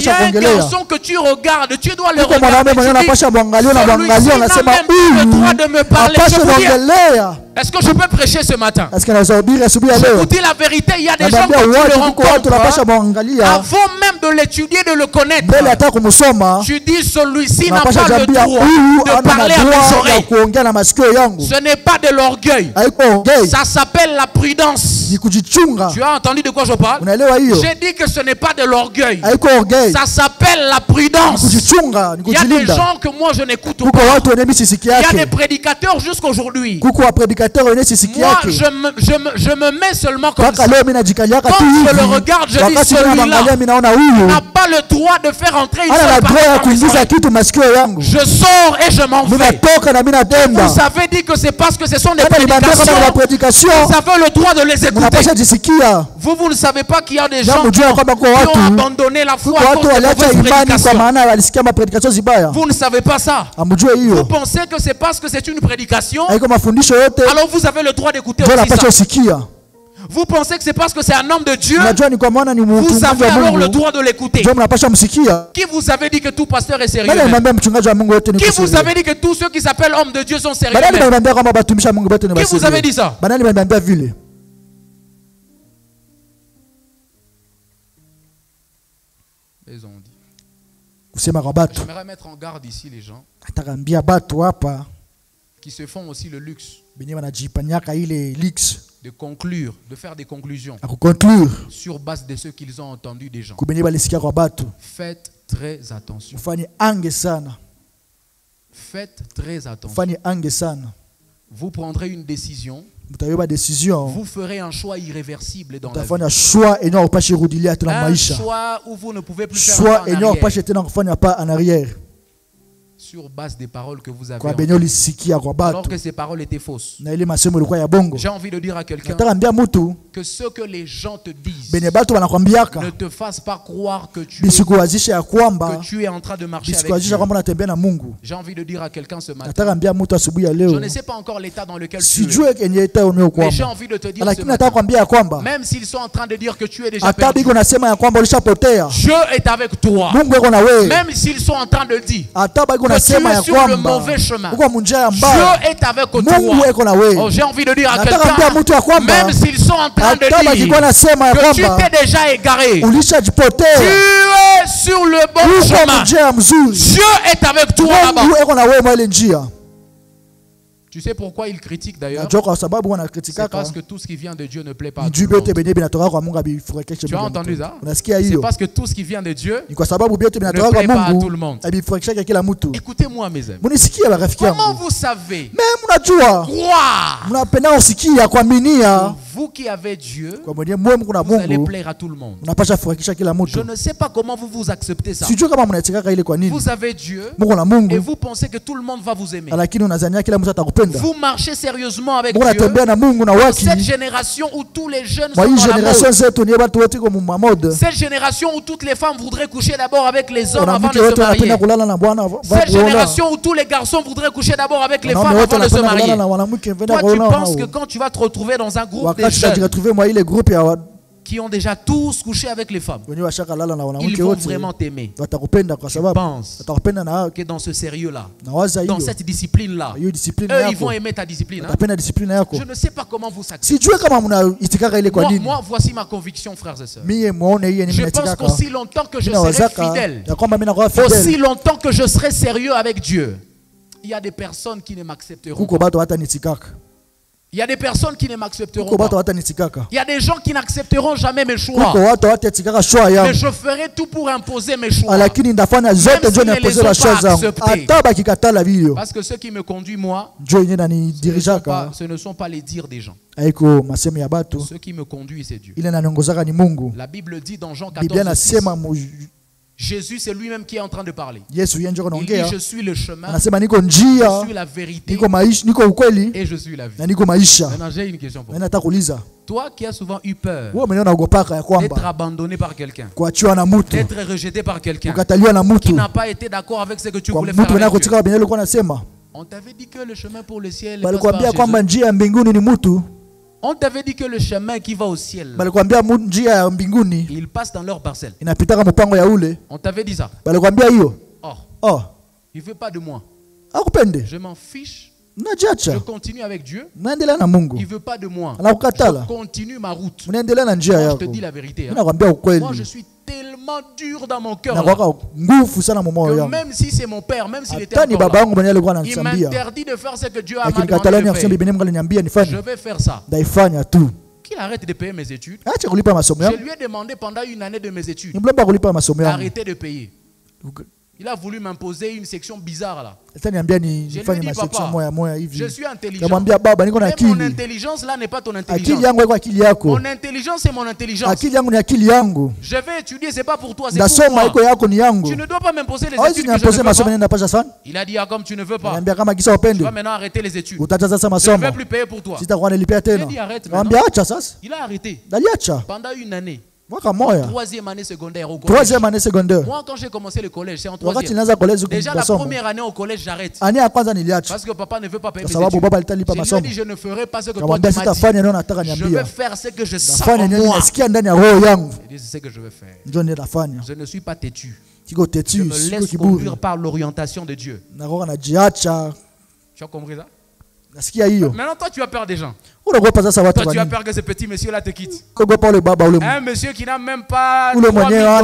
A: Il y a un garçon que tu regardes, tu dois le regarder. Celui-ci n'a même plus le droit de me parler. Est-ce que je peux prêcher ce matin? Je vous dis la vérité, il y a des gens que tu le rencontres avant même de l'étudier, de le connaître. Tu dis celui-ci n'a pas le droit de parler à mes oreilles. Ce n'est pas de l'orgueil. Ça s'appelle la prudence. Tu as entendu de quoi je parle? J'ai dit que ce n'est pas de l'orgueil. Ça s'appelle la prudence. Il y a des gens que moi je n'écoute pas. Il y a des prédicateurs jusqu'aujourd'hui. Moi, je me mets seulement comme ça. Quand je le regarde, je dis celui-là n'a pas le droit de faire entrer une seule parole. Je sors et je m'en vais. Vous avez dit que c'est parce que ce sont des prédications. Vous avez le droit de les écouter. Vous ne savez pas qu'il y a des gens qui ont abandonné la foi à cause de mauvaises prédications. Vous ne savez pas ça. Vous pensez que c'est parce que c'est une prédication, alors vous avez le droit d'écouter aussi ça. Vous pensez que c'est parce que c'est un homme de Dieu, vous avez alors le droit de l'écouter. Qui vous avait dit que tout pasteur est sérieux? Qui vous avait dit que tous ceux qui s'appellent hommes de Dieu sont sérieux? Qui vous avait dit ça? Ils ont dit. J'aimerais mettre en garde ici les gens qui se font aussi le luxe de conclure, de faire des conclusions sur base de ce qu'ils ont entendu des gens. Faites très attention. Faites très attention. Vous prendrez une décision. Vous ferez un choix irréversible dans la vie. Un choix où vous ne pouvez plus faire en arrière. Sur base des paroles que vous avez entendues, alors que ces paroles étaient fausses. J'ai envie de dire à quelqu'un que ce que les gens te disent ne te fasse pas croire que tu es en train de marcher avec Dieu. J'ai envie de dire à quelqu'un ce matin, je ne sais pas encore l'état dans lequel tu es, mais j'ai envie de te dire ce matin, même s'ils sont en train de dire que tu es déjà perdu, Dieu est avec toi. Même s'ils sont en train de dire que tu es sur le mauvais chemin, Dieu est avec toi. Oh, j'ai envie de dire à quelqu'un, même s'ils sont en train de dire que tu t'es déjà égaré, tu es sur le bon chemin. Dieu est avec toi là-bas. Tu sais pourquoi il critique d'ailleurs? C'est parce que tout ce qui vient de Dieu ne plaît pas à tout le monde. Tu as entendu ça? C'est parce que tout ce qui vient de Dieu ne plaît pas à tout le monde. Écoutez-moi mes amis. Comment vous savez croire? Vous qui avez Dieu, vous allez plaire à tout le monde. Je ne sais pas comment vous acceptez ça. Vous avez Dieu et vous pensez que tout le monde va vous aimer. Vous marchez sérieusement avec Dieu. Cette génération où tous les jeunes sont dans la mode. Cette génération où toutes les femmes voudraient coucher d'abord avec les hommes avant de se marier. Cette génération où tous les garçons voudraient coucher d'abord avec les femmes avant de se marier. Toi, tu penses que quand tu vas te retrouver dans un groupe de jeunes qui ont déjà tous couché avec les femmes, ils vont vraiment t'aimer. Je pense que dans ce sérieux-là, dans cette discipline-là, eux, ils vont aimer ta discipline. Je ne sais pas comment vous s'acceptez. Moi, voici ma conviction, frères et sœurs. Je pense qu'aussi longtemps que je serai fidèle, aussi longtemps que je serai sérieux avec Dieu, il y a des personnes qui ne m'accepteront pas. Il y a des personnes qui ne m'accepteront pas. Il y a des gens qui n'accepteront jamais mes choix. Mais je ferai tout pour imposer mes choix. Même si je ne les ai pas acceptés. Parce que ce qui me conduit, moi, ce ne sont pas les dires des gens. Ce qui me conduit, c'est Dieu. La Bible dit dans Jean 14, Jésus, c'est lui-même qui est en train de parler. Il dit, je suis le chemin, je suis la vérité et je suis la vie. Maintenant, j'ai une question pour toi. Toi qui as souvent eu peur d'être abandonné par quelqu'un, d'être rejeté par quelqu'un qui n'a pas été d'accord avec ce que tu voulais faire avec Dieu. On t'avait dit que le chemin pour le ciel passe par Jésus. On t'avait dit que le chemin qui va au ciel, il passe dans leur parcelle. On t'avait dit ça. Oh, il ne veut pas de moi. Je m'en fiche. Je continue avec Dieu. Il ne veut pas de moi. Je continue ma route. Moi, je te dis la vérité. Moi, je suis tellement dur dans mon cœur que même si c'est mon père, même s'il était encore là, il m'interdit de faire ce que Dieu a demandé de faire. Je vais faire ça. Qu'il arrête de payer mes études. Je lui ai demandé pendant une année de mes études d'arrêter de payer. Il a voulu m'imposer une section bizarre là. Je lui ai dit, papa, je suis intelligent. Mais mon intelligence là n'est pas ton intelligence. Mon intelligence c'est mon intelligence. Je vais étudier, c'est pas pour toi, c'est pour moi. Tu ne dois pas m'imposer les études que je ne veux pas. Il a dit, ah, comme tu ne veux pas, tu vas maintenant arrêter les études. Je ne vais plus payer pour toi. Il a dit, arrête maintenant. Il a arrêté pendant une année. Troisième année secondaire au collège. Moi, quand j'ai commencé le collège, c'est en troisième. Déjà la première année au collège, j'arrête. Parce que papa ne veut pas payer mes études. Je lui ai dit, je ne ferai pas ce que toi tu m'as dit. Je vais faire ce que je sens en moi. C'est ce que je vais faire. Je ne suis pas têtu. Je me laisse conduire par l'orientation de Dieu. Tu as compris ça? Maintenant, toi, tu as peur des gens. Toi, tu as peur que ce petit monsieur-là te quitte. Un monsieur qui n'a même pas $3 000. Il n'a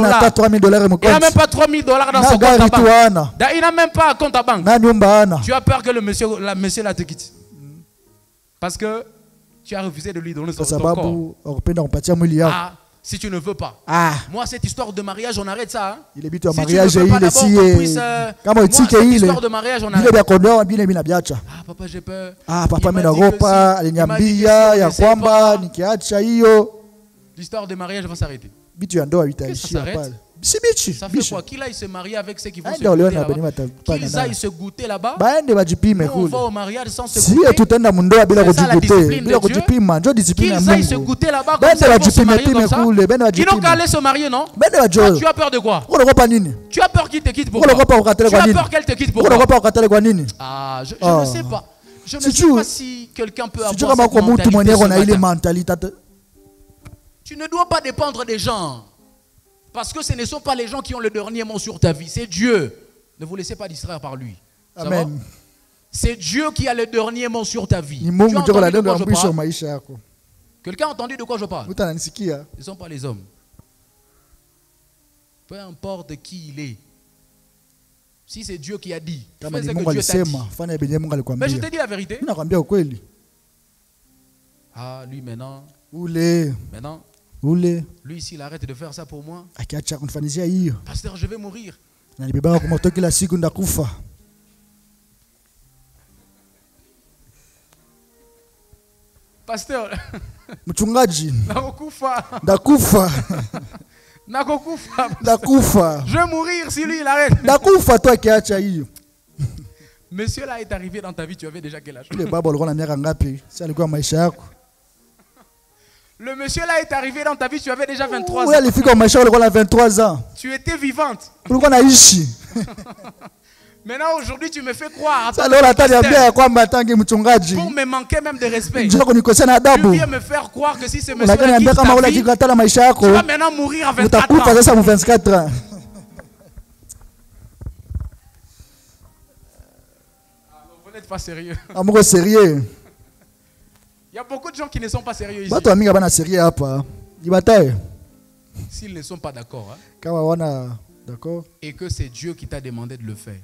A: même pas $3 000 dans son compte à banque. Il n'a même pas un compte à banque. Tu as peur que le monsieur-là te quitte. Parce que tu as refusé de lui donner son corps. Ah, si tu ne veux pas. Moi, cette histoire de mariage, on arrête ça. Hein? Si tu ne veux pas d'abord qu'on puisse... moi, cette histoire de mariage, on arrête. Ah, papa, j'ai peur. Papa, l'histoire de mariage va s'arrêter. Qu'est-ce que ça s'arrête? Ça fait quoi? Qu'il aille se marier avec ceux qui vont se goûter là-bas. Qu'ils aillent se goûter là-bas. On va au mariage sans se goûter. C'est ça la discipline de Dieu. Qu'ils aillent se goûter là-bas comme ça, ils vont se marier comme ça. Ils n'ont qu'à aller se marier, non? Tu as peur de quoi? Tu as peur qu'il te quitte pour quoi? Tu as peur qu'elle te quitte pour quoi? Ah, je ne sais pas. Je ne sais pas si quelqu'un peut avoir cette mentalité. Tu ne dois pas dépendre des gens. Parce que ce ne sont pas les gens qui ont le dernier mot sur ta vie. C'est Dieu. Ne vous laissez pas distraire par lui. Amen. C'est Dieu qui a le dernier mot sur ta vie. Tu as entendu de quoi je parle? Quelqu'un a entendu de quoi je parle? Ce ne sont pas les hommes. Peu importe qui il est. Si c'est Dieu qui a dit, fais ce que Dieu t'a dit. Mais je te dis la vérité. Ah, lui maintenant. Maintenant. Lui, s'il arrête de faire ça pour moi, pasteur, je vais mourir. Pasteur, je vais mourir si lui il arrête. Monsieur là est arrivé dans ta vie, tu avais déjà quel âge? Le monsieur là est arrivé dans ta vie, tu avais déjà 23 ans. Tu étais vivante. Maintenant, aujourd'hui, tu me fais croire. Pour me manquer même de respect. Tu viens me faire croire que si ce monsieur là quitte ta vie, tu vas maintenant mourir à 24 ans. Vous n'êtes pas sérieux. Il y a beaucoup de gens qui ne sont pas sérieux ici. S'ils ne sont pas d'accord, hein, et que c'est Dieu qui t'a demandé de le faire,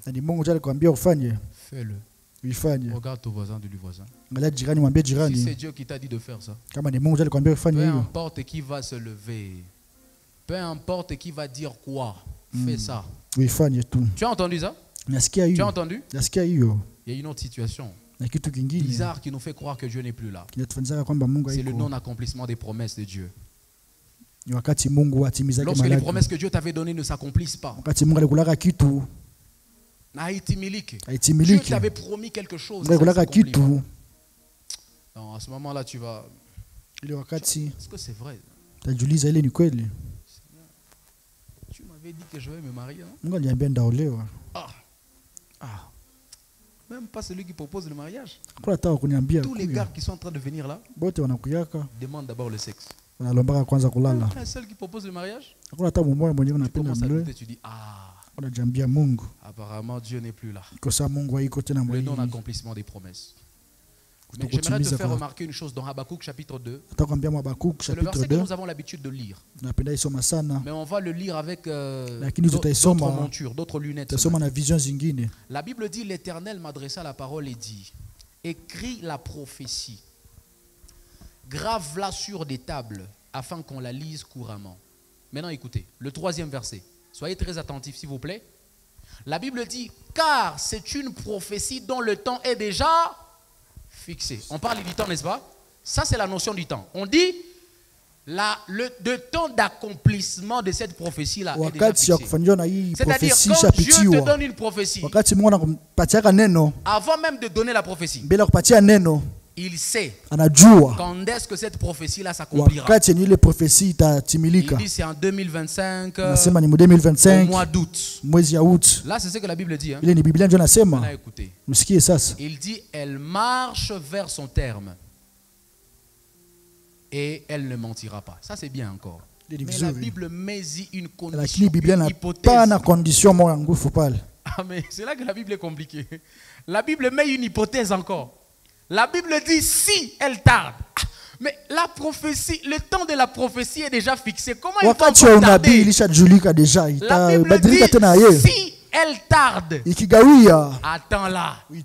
A: fais-le. Regarde ton voisin de lui voisin. Si c'est Dieu qui t'a dit de faire ça, peu importe qui va se lever, peu importe qui va dire quoi, fais ça. Tu as entendu ça? Tu as entendu? Il y a une autre situation bizarre qui nous fait croire que Dieu n'est plus là. C'est le non-accomplissement des promesses de Dieu. Lorsque les promesses que Dieu t'avait données ne s'accomplissent pas. Dieu t'avait promis quelque chose. Non, à ce moment-là, tu vas... Est-ce que c'est vrai? Tu m'avais dit que je vais me marier. Même pas celui qui propose le mariage. Tous les gars qui sont en train de venir là demandent d'abord le sexe. Le seul qui propose le mariage, tu commences à douter, tu dis apparemment Dieu n'est plus là. Le non-accomplissement des promesses. Mais j'aimerais te faire remarquer une chose dans Habakkuk chapitre 2. C'est le verset que nous avons l'habitude de lire. Mais on va le lire avec d'autres montures, d'autres lunettes. La Bible dit, l'Éternel m'adressa la parole et dit, écris la prophétie, grave-la sur des tables afin qu'on la lise couramment. Maintenant écoutez, le 3e verset. Soyez très attentifs s'il vous plaît. La Bible dit, car c'est une prophétie dont le temps est déjà fixé. On parle du temps, n'est-ce pas? Ça, c'est la notion du temps. On dit, le temps d'accomplissement de cette prophétie-là est déjà fixé. C'est-à-dire, quand Dieu te donne une prophétie, avant même de donner la prophétie, il sait quand est-ce que cette prophétie-là s'accomplira. Il dit c'est en 2025, au mois d'août. Là, c'est ce que la Bible dit. Hein. Maintenant, écoutez. Il dit, elle marche vers son terme et elle ne mentira pas. Ça, c'est bien encore. Mais la Bible met une condition, une hypothèse. Ah, mais c'est là que la Bible est compliquée. La Bible met une hypothèse encore. La Bible dit si elle tarde. Mais la prophétie, le temps de la prophétie est déjà fixé. Comment il faut tarder? La Bible dit si elle tarde. Attends là. Donc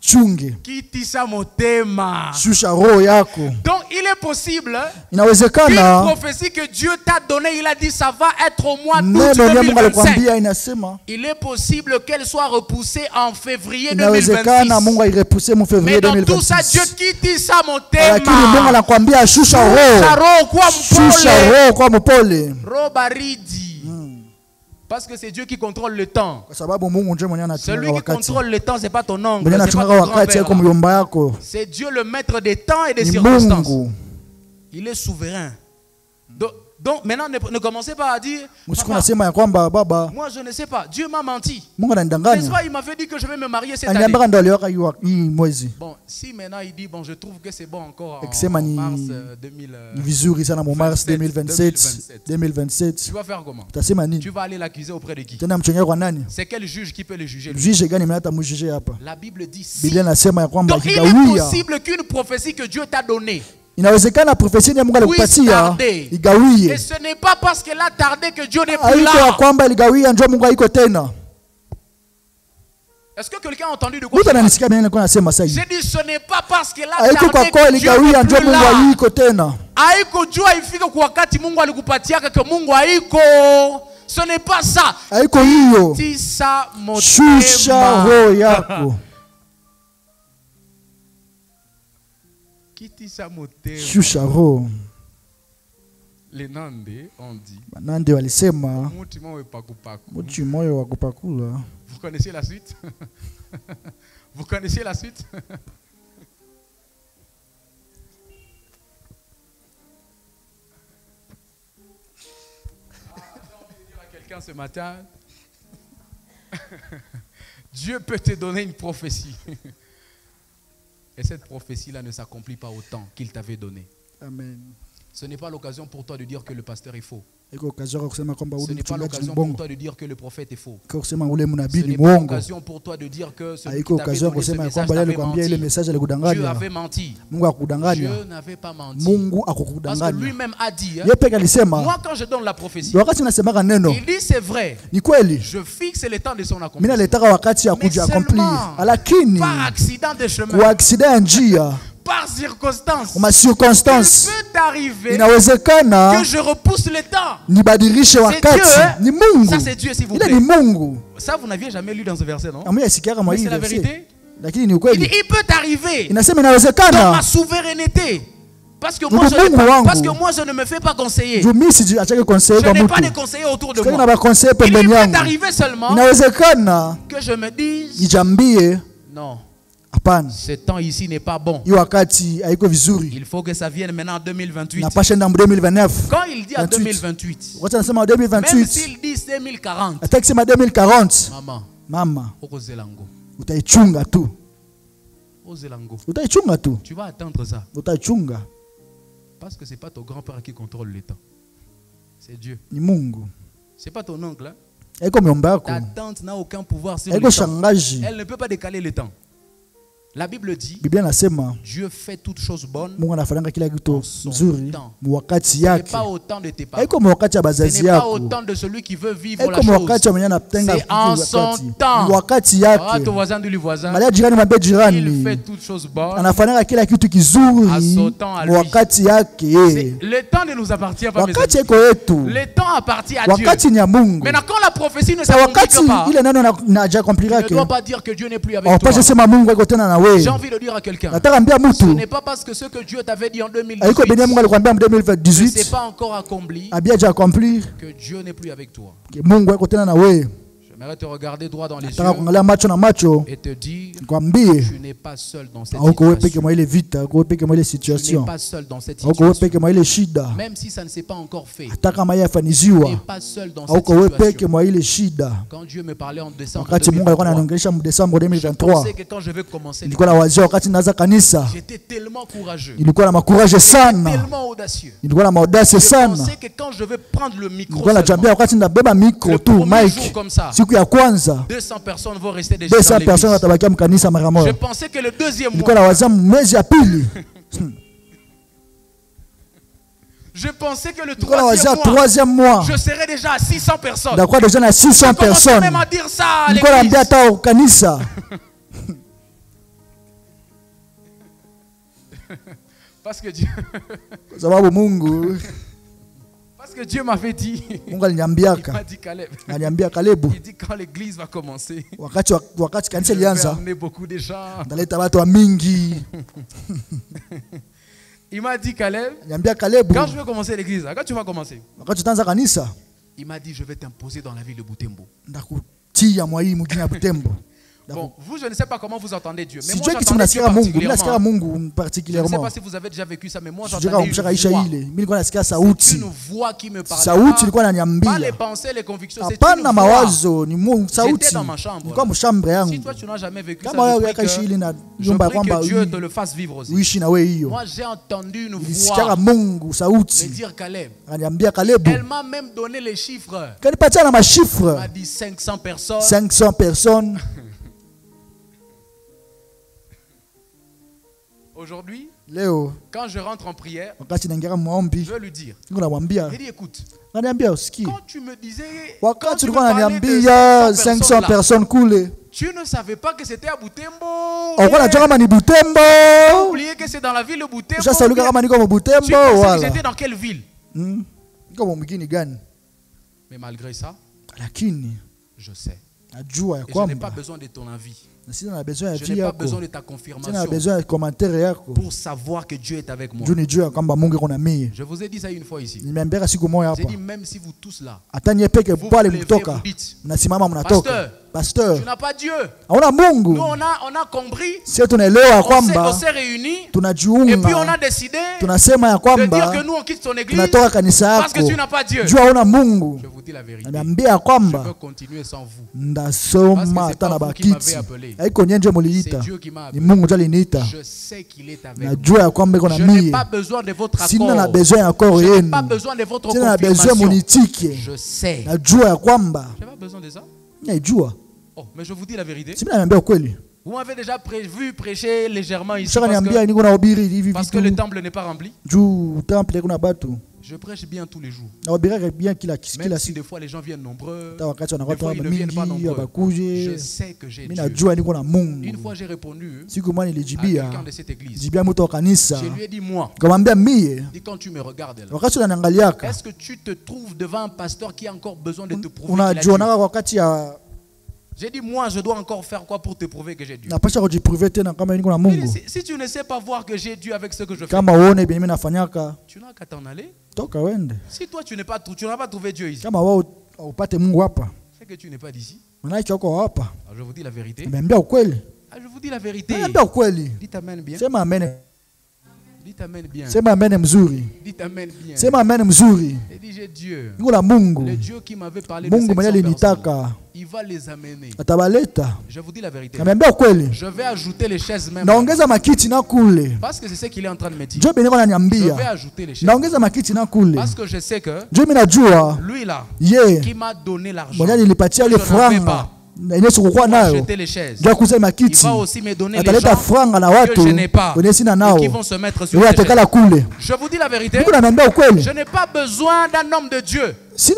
A: il est possible qu'une prophétie que Dieu t'a donnée, il a dit ça va être au mois d'août 2025. Il est possible qu'elle soit repoussée en février 2026. Mais dans tout ça, Dieu quitte ça mon thème. Parce que c'est Dieu qui contrôle le temps. Celui qui contrôle le temps, ce n'est pas ton oncle, c'est pas ton grand-père. C'est Dieu le maître des temps et des circonstances. Il est souverain. Donc maintenant, ne commencez pas à dire moi je ne sais pas, Dieu m'a menti. N'est-ce pas, il m'avait dit que je vais me marier cette année. Bon, si maintenant il dit bon, je trouve que c'est bon encore en mars 2027. Tu vas faire comment? Tu vas aller l'accuser auprès de qui? C'est quel juge qui peut le juger? La Bible dit si. Donc il est possible qu'une prophétie que Dieu t'a donnée puisse tarder. Et ce n'est pas parce qu'elle a tardé que Dieu n'est plus là. Est-ce que quelqu'un a entendu de quoi? J'ai dit ce n'est pas parce qu'elle a tardé que Dieu n'est plus là. Aiko jua ifika kwa wakati Mungu alikupatiaka ke Mungu haiko. Ce n'est pas ça. Aiko hiyo. Tisa motema. Shusha roho yako. Shusharo. Les Nande ont dit. Nande walisema. Muti moyo wa kupakula. Vous connaissez la suite? Vous connaissez la suite? J'ai envie de dire à quelqu'un ce matin. Dieu peut te donner une prophétie. Et cette prophétie-là ne s'accomplit pas au temps qu'il t'avait donné. Amen. Ce n'est pas l'occasion pour toi de dire que le pasteur est faux. Ce n'est pas l'occasion pour toi de dire que le prophète est faux. Ce n'est pas l'occasion pour toi de dire que celui qui t'avait donné ce message t'avait menti. Dieu avait menti. Dieu n'avait pas menti. Parce que lui-même a dit, moi quand je donne la prophétie, il dit c'est vrai, je fixe le temps de son accomplissement. Mais seulement par accident de chemin, par circonstance, il peut t'arriver que je repousse le temps. C'est Dieu. Ça c'est Dieu, s'il vous plaît. Ça vous n'aviez jamais lu dans ce verset, non? Mais c'est la vérité. Il peut t'arriver dans ma souveraineté. Parce que moi je ne me fais pas conseiller. Je n'ai pas de conseillers autour de moi. Il peut t'arriver seulement que je me dise non. Ce temps ici n'est pas bon. Il faut que ça vienne maintenant en 2028. Quand il dit en 2028, même s'il dit 2040, maman, tu vas attendre ça. Parce que ce n'est pas ton grand-père qui contrôle le temps. C'est Dieu. Ce n'est pas ton oncle. Ta tante n'a aucun pouvoir sur le temps. Elle ne peut pas décaler le temps. La Bible dit Dieu fait toutes choses bonnes en son temps. Ce n'est pas au temps de tes parents. Ce n'est pas au temps de celui qui veut vivre la chose. C'est en son temps. Ton voisin dit le voisin. Il fait toutes choses bonnes à son temps à lui. Le temps ne nous appartient pas, mes amis. Le temps appartient à Dieu. Maintenant quand la prophétie ne s'accomplit pas, il ne doit pas dire que Dieu n'est plus avec toi. J'ai envie de dire à quelqu'un, ce n'est pas parce que ce que Dieu t'avait dit en 2018 ne s'est pas encore accompli que Dieu n'est plus avec toi. J'aimerais te regarder droit dans les yeux et te dire, tu n'es pas seul dans cette situation. Tu n'es pas seul dans cette situation. Même si ça ne s'est pas encore fait, tu n'es pas seul dans cette situation. Quand Dieu me parlait en décembre 2023, je pensais que quand je vais commencer j'étais tellement courageux, tellement audacieux. Je pensais que quand je vais prendre le micro, le premier jour comme ça, 200 personnes vont rester déjà dans l'église. Je pensais que le deuxième mois, je pensais que le troisième mois, je serais déjà à 600 personnes. Je commençais même à dire ça à l'église. Parce que Dieu... Parce que Dieu m'avait dit, il m'a dit Caleb, il dit quand l'église va commencer, je vais amener beaucoup de gens. Il m'a dit Caleb, quand je vais commencer l'église, quand tu vas commencer, il m'a dit je vais t'imposer dans la ville de Butembo. Bon, vous, je ne sais pas comment vous entendez Dieu. Mais moi, j'entendais Dieu particulièrement. Je ne sais pas si vous avez déjà vécu ça, mais moi, j'entendais une voix qui me parlait. Pas les pensées, les convictions, c'est une voix. J'étais dans ma chambre. Si toi, tu n'as jamais vécu ça, je prie que Dieu te le fasse vivre aussi. Moi, j'ai entendu une voix me dire Caleb. Elle m'a même donné les chiffres. Elle m'a dit 500 personnes.
B: 500 personnes.
A: Aujourd'hui,
B: Léo,
A: quand je rentre en prière, je veux lui dire, il dit écoute, quand tu me disais, quand tu me parlais de 500 personnes coulées, tu ne savais pas que c'était à Butembo. Tu as oublié que c'est dans la ville de Butembo. Tu pensais que j'étais dans quelle ville? Mais malgré ça, je sais. Et je n'ai pas besoin de ton avis. Je n'ai pas besoin de ta confirmation pour savoir que Dieu est avec moi. Je vous ai dit ça une fois ici. J'ai dit même si vous tous là, vous vous dites, Pasteur, tu n'as pas Dieu. Nous on a compris, on s'est réunis et puis on a décidé de dire que nous on quitte ton église parce que tu n'as pas Dieu. Je vous dis la vérité, je peux continuer sans vous parce que c'est pas vous qui m'avez appelé, c'est Dieu qui m'a appelé. Je sais qu'il est avec moi. Je n'ai pas besoin de votre accord, je n'ai pas besoin de votre confirmation. Je sais, je n'ai pas besoin de ça. Oh, mais je vous dis la vérité. Vous m'avez déjà vu prêcher légèrement ici parce que le temple n'est pas rempli. Je prêche bien tous les jours. Même si des fois les gens viennent nombreux, des fois ils ne viennent pas nombreux. Je sais que j'ai Dieu. Une fois j'ai répondu à quelqu'un de cette église. Je lui ai dit moi, dis quand tu me regardes là, est-ce que tu te trouves devant un pasteur qui a encore besoin de te prouver qu'il a Dieu? J'ai dit, moi, je dois encore faire quoi pour te prouver que j'ai Dieu? Si tu ne sais pas voir que j'ai Dieu avec ce que je fais, tu n'as qu'à t'en aller. Si toi, tu n'as pas trouvé Dieu ici, c'est que tu n'es pas d'ici. Je vous dis la vérité. Je vous dis la vérité. Dites amen bien. Dites amen bien. Dites amen bien. Et dit j'ai Dieu. Le Dieu qui m'avait parlé de 500 personnes, il va les amener. Je vous dis la vérité. Je vais ajouter les chaises même. Parce que c'est ce qu'il est en train de me dire. Je vais ajouter les chaises. Parce que je sais que lui là, qui m'a donné l'argent, je n'en fais pas. Il va acheter les chaises. Il va aussi me donner les gens que je n'ai pas et qui vont se mettre sur les chaises. Je vous dis la vérité, je n'ai pas besoin d'un homme de Dieu. J'ai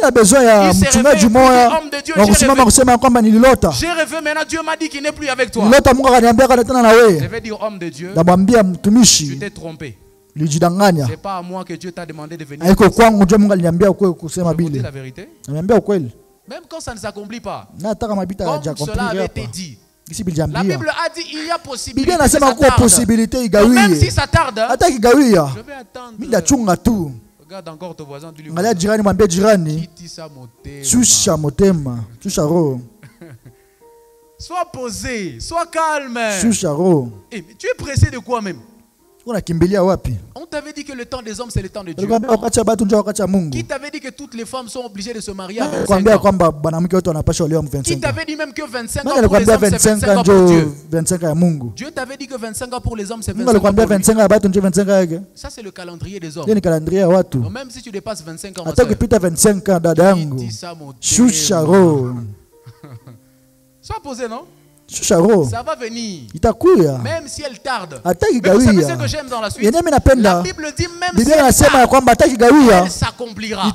A: rêvé, maintenant Dieu m'a dit qu'il n'est plus avec toi. Je vais dire homme de Dieu, tu t'es trompé. C'est pas à moi que Dieu t'a demandé de venir. Je vous dis la vérité. Même quand ça ne s'accomplit pas, comme cela avait été dit, la Bible a dit il y a possibilité que ça tarde. Même si ça tarde, je vais attendre. Regarde encore ton voisin, tu lui sois posé, sois calme. Et tu es pressé de quoi même? On t'avait dit que le temps des hommes c'est le temps de Dieu. Qui t'avait dit que toutes les femmes sont obligées de se marier à 25 ans? Qui t'avait dit même que 25 ans pour les hommes c'est 25 ans pour Dieu? Dieu t'avait dit que 25 ans pour les hommes c'est 25 ans pour lui. Ça c'est le calendrier des hommes. Donc, même si tu dépasses 25 ans, ma soeur, Sois posé, non?
B: Ça
A: va venir. Même si elle tarde.
B: Mais vous
A: savez ce que j'aime dans la suite? La Bible dit même si elle s'accomplira. Elle s'accomplira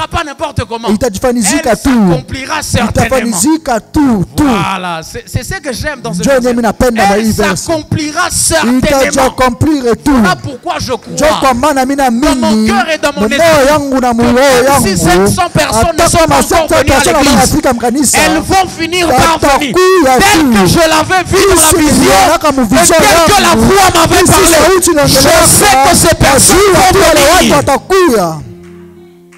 A: pas n'importe comment. Elle s'accomplira certainement. Voilà, c'est ce que j'aime dans ce verset. Elle s'accomplira certainement. Voilà pourquoi je crois dans mon cœur et dans mon esprit. Si 500 personnes ne sont pas encore venues à l'église, elles vont finir par venir. Tel que je l'avais vu dans la vision, et tel que la voix m'avait parlé, je sais que ces personnes vont venir.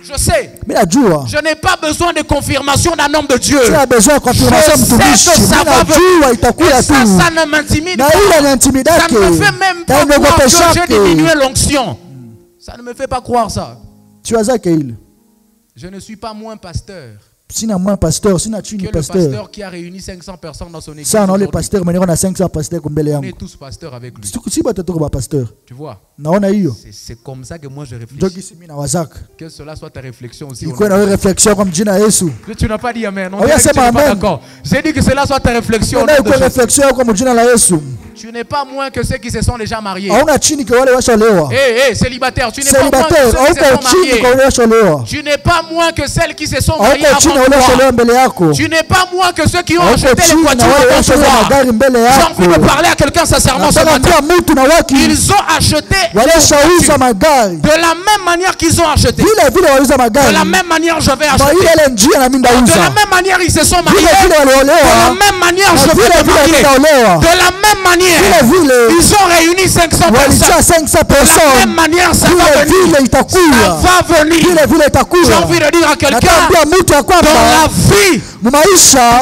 A: Je sais. Je n'ai pas besoin de confirmation d'un homme de Dieu. Je sais que ça va venir. Et ça ne m'intimide pas. Ça ne me fait même pas croire que j'ai diminué l'onction. Ça ne me fait pas croire ça. Je ne suis pas moins pasteur.
B: Si na moins pasteur, si na tu
A: ni pasteur qui a réuni 500 personnes dans son église.
B: Ça non les pasteurs, mais on a 500 pasteurs comme
A: on est tous pasteurs avec lui. Tu vois? C'est comme ça que moi je réfléchis. Que cela soit ta réflexion aussi.
B: Que
A: tu n'as pas dit amen. On n'est pas d'accord. J'ai dit que cela soit ta réflexion. Tu n'es pas moins que ceux qui se sont déjà mariés. Célibataire, tu n'es pas moins que ceux qui se sont mariés. Tu n'es pas moins que celles qui se sont mariées avant toi. Tu n'es pas moins que ceux qui ont acheté les voitures avant toi. J'ai envie de parler à quelqu'un sincèrement ce matin. Ils ont acheté de la même manière qu'ils ont acheté. De la même manière je vais acheter. De la même manière ils se sont mariés. De la même manière je vais me marier. De la même manière ils ont réuni 500 personnes. De la même manière, ça va venir. Ça va venir. J'ai envie de dire à quelqu'un, dans la vie,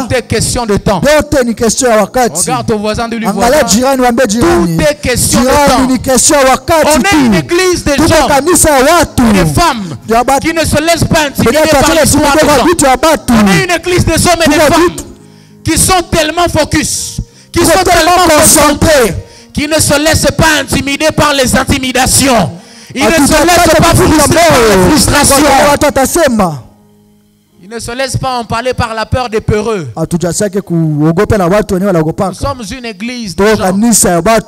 A: tout est question de temps. Regarde ton voisin de lui voir. Tout est question de temps. On est une église de gens, des femmes qui ne se laissent pas intimider par l'histoire des gens. On est une église des hommes et des femmes qui sont tellement focus, qui sont tellement concentrés, qui ne se laissent pas intimider par les intimidations. Ils ne se laissent pas frustrer par les frustrations. Ils ne se laissent pas empaler par la peur des peureux. Nous sommes une église de gens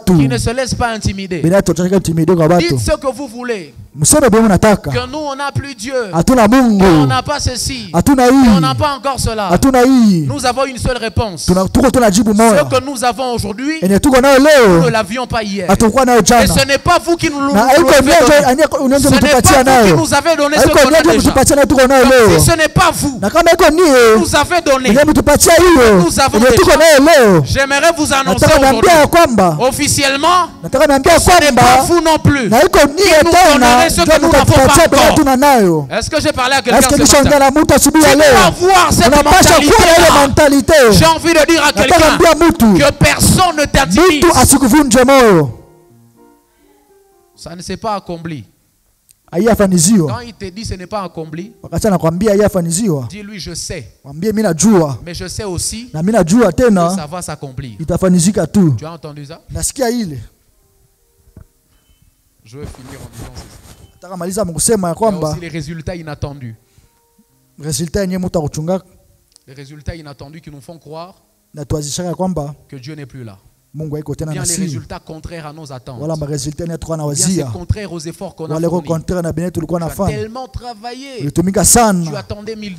A: qui ne se laissent pas intimider. Dites ce que vous voulez. Que nous on n'a plus Dieu, qu'on n'a pas ceci, qu'on n'a pas encore cela. Nous avons une seule réponse. Ce que nous avons aujourd'hui, nous ne l'avions pas hier. Et ce n'est pas vous qui nous l'avez donné. Ce n'est pas vous qui nous avez donné ce qu'on a déjà. Si ce n'est pas vous, nous avez donné. Nous avons déjà. J'aimerais vous annoncer aujourd'hui, officiellement, ce n'est pas vous non plus qui nous donnerez ce que nous n'avons pas encore. Est-ce que j'ai parlé à quelqu'un ce matin? Tu dois avoir cette mentalité. J'ai envie de dire à quelqu'un que personne ne t'intimide. Ça ne s'est pas accompli. Quand il te dit ce n'est pas accompli, dis-lui je sais. Mais je sais aussi que ça va s'accomplir. Tu as entendu ça? Je veux finir en disant ceci. Il y a aussi les résultats inattendus. Les résultats inattendus qui nous font croire que Dieu n'est plus là. Bien les résultats contraires à nos attentes. Bien c'est contraire aux efforts qu'on a fournis. Tu as tellement travaillé. Tu attendais $1000.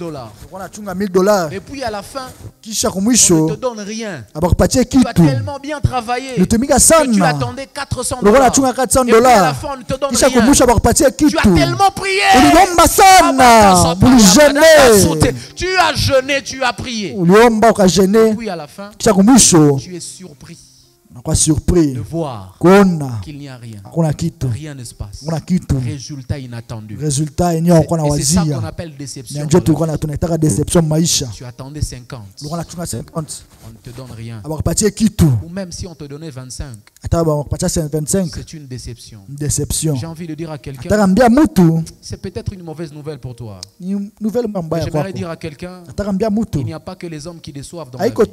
A: Et puis à la fin, on ne te donne rien. Tu as tellement bien travaillé que tu attendais $400. Et puis à la fin, on ne te donne rien. Tu as tellement prié. Tu as jeûné, tu as prié. Et puis à la fin, tu es surpris de voir qu'il n'y a rien. Rien ne se passe. Résultat inattendu. Et c'est ça qu'on appelle déception. Tu attendais 50. On ne te donne rien. Ou même si on te donnait 25. C'est une déception. J'ai envie de dire à quelqu'un, c'est peut-être une mauvaise nouvelle pour toi. J'aimerais dire à quelqu'un, il n'y a pas que les hommes qui déçoivent dans la vie. Dieu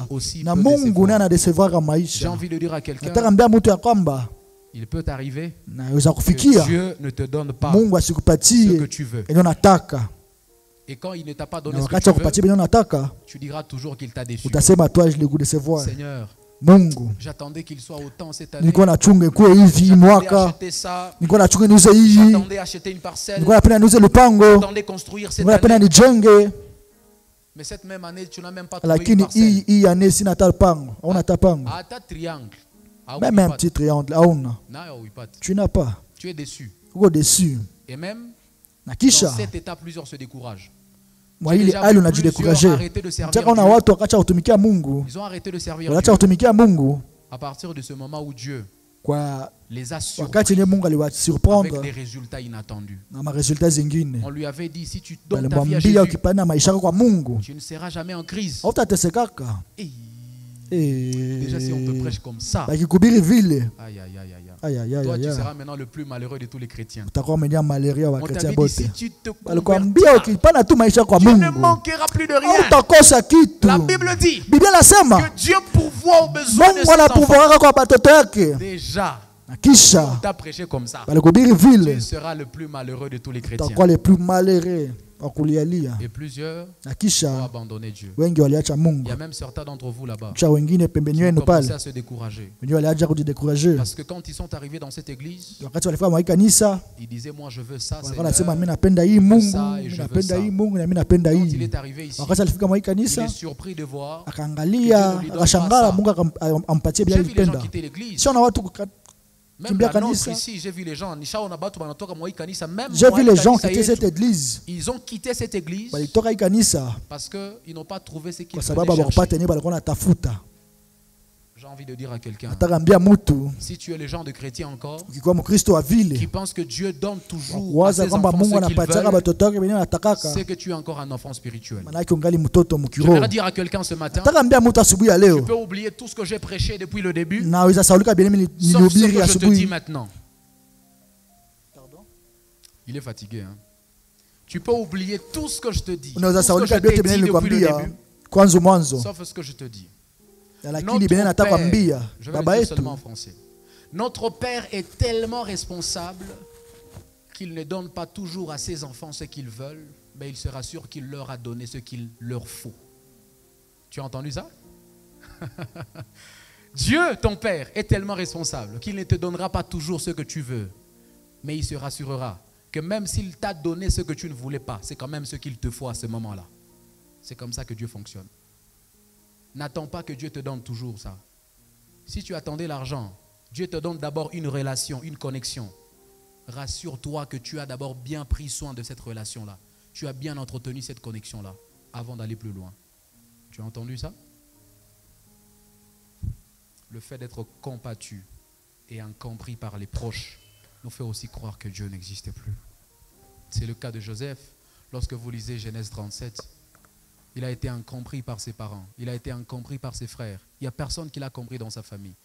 A: aussi peut décevoir. J'ai envie de dire à quelqu'un, il peut arriver que Dieu ne te donne pas ce que tu veux.
C: Et quand il ne t'a pas donné ce que tu veux, tu diras toujours qu'il t'a déçu. Seigneur, j'attendais qu'il soit autant cette année. J'attendais ça. J'attendais acheter une parcelle. J'attendais construire cette année. Mais cette même année, tu n'as même pas trouvé une parcelle. Ah, t'as triangle.
B: Même un petit triangle, tu n'as pas.
C: Tu es déçu. Et même dans cette étape, plusieurs se découragent. Ils ont arrêté de servir Dieu. Ils ont arrêté de servir Dieu. À partir de ce moment où Dieu les a surpris avec des résultats inattendus. On lui avait dit, si tu donnes ta vie à Jésus, tu ne seras jamais en crise. Déjà si on te prêche comme ça, aïe, aïe, aïe. Toi tu seras maintenant le plus malheureux de tous les chrétiens. On t'avait dit, si tu te convertis, tu ne manqueras plus de rien. La Bible dit que Dieu pourvoit aux besoins de ses enfants. Déjà, on t'a prêché comme ça, tu seras le plus malheureux de tous les chrétiens. Et plusieurs ont abandonné Dieu. Il y a même certains d'entre vous là-bas qui ont commencé à se décourager. Parce que quand ils sont arrivés dans cette église, ils disaient, moi je veux ça, Seigneur, je veux ça et je veux ça. Quand il est arrivé ici, il est surpris de voir que Dieu ne lui donne pas ça. J'ai vu les gens quitter l'église. Même la nôtre ici, j'ai vu les gens. J'ai vu les gens quitter cette église. Ils ont quitté cette église parce qu'ils n'ont pas trouvé ce qu'ils voulaient chercher. J'ai envie de dire à quelqu'un, si tu es le genre de chrétien encore qui pense que Dieu donne toujours à ses enfants ce qu'ils veulent, c'est que tu es encore un enfant spirituel. Je vais dire à quelqu'un ce matin, tu peux oublier tout ce que j'ai prêché depuis le début, sauf ce que je te dis maintenant. Il est fatigué, hein? Tu peux oublier tout ce que je te dis, tout ce que je t'ai dit depuis le début, sauf ce que je te dis. Notre Père, je vais le dire seulement en français. Notre Père est tellement responsable qu'il ne donne pas toujours à ses enfants ce qu'ils veulent, mais il se rassure qu'il leur a donné ce qu'il leur faut. Tu as entendu ça? Dieu, ton Père, est tellement responsable qu'il ne te donnera pas toujours ce que tu veux, mais il se rassurera que même s'il t'a donné ce que tu ne voulais pas, c'est quand même ce qu'il te faut à ce moment-là. C'est comme ça que Dieu fonctionne. N'attends pas que Dieu te donne toujours ça. Si tu attendais l'argent, Dieu te donne d'abord une relation, une connexion. Rassure-toi que tu as d'abord bien pris soin de cette relation-là. Tu as bien entretenu cette connexion-là avant d'aller plus loin. Tu as entendu ça? Le fait d'être combattu et incompris par les proches nous fait aussi croire que Dieu n'existe plus. C'est le cas de Joseph. Lorsque vous lisez Genèse 37, il a été incompris par ses parents. Il a été incompris par ses frères. Il n'y a personne qui l'a compris dans sa famille.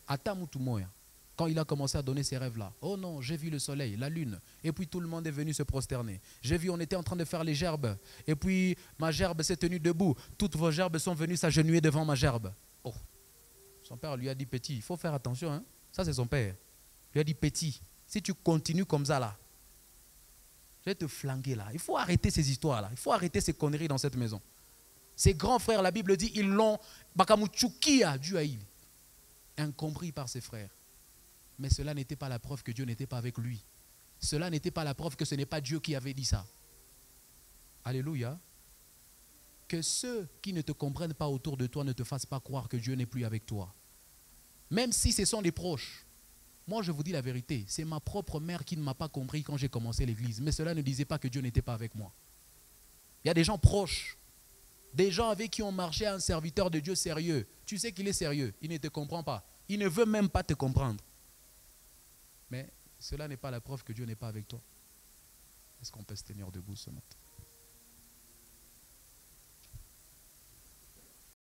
C: Atamutumoya, quand il a commencé à donner ces rêves-là, oh non, j'ai vu le soleil, la lune, et puis tout le monde est venu se prosterner. J'ai vu, on était en train de faire les gerbes, et puis ma gerbe s'est tenue debout. Toutes vos gerbes sont venues s'agenouiller devant ma gerbe. Oh, son père lui a dit, petit, il faut faire attention, hein. Ça c'est son père. Il lui a dit, petit, si tu continues comme ça là, je vais te flanquer là. Il faut arrêter ces histoires-là. Il faut arrêter ces conneries dans cette maison. Ses grands frères, la Bible dit, ils l'ont bakamuchukia Dieu incompris par ses frères. Mais cela n'était pas la preuve que Dieu n'était pas avec lui. Cela n'était pas la preuve que ce n'est pas Dieu qui avait dit ça. Alléluia. Que ceux qui ne te comprennent pas autour de toi ne te fassent pas croire que Dieu n'est plus avec toi. Même si ce sont des proches. Moi, je vous dis la vérité, c'est ma propre mère qui ne m'a pas compris quand j'ai commencé l'église. Mais cela ne disait pas que Dieu n'était pas avec moi. Il y a des gens proches. Des gens avec qui on marchait, un serviteur de Dieu sérieux. Tu sais qu'il est sérieux, il ne te comprend pas. Il ne veut même pas te comprendre. Mais cela n'est pas la preuve que Dieu n'est pas avec toi. Est-ce qu'on peut se tenir debout ce matin?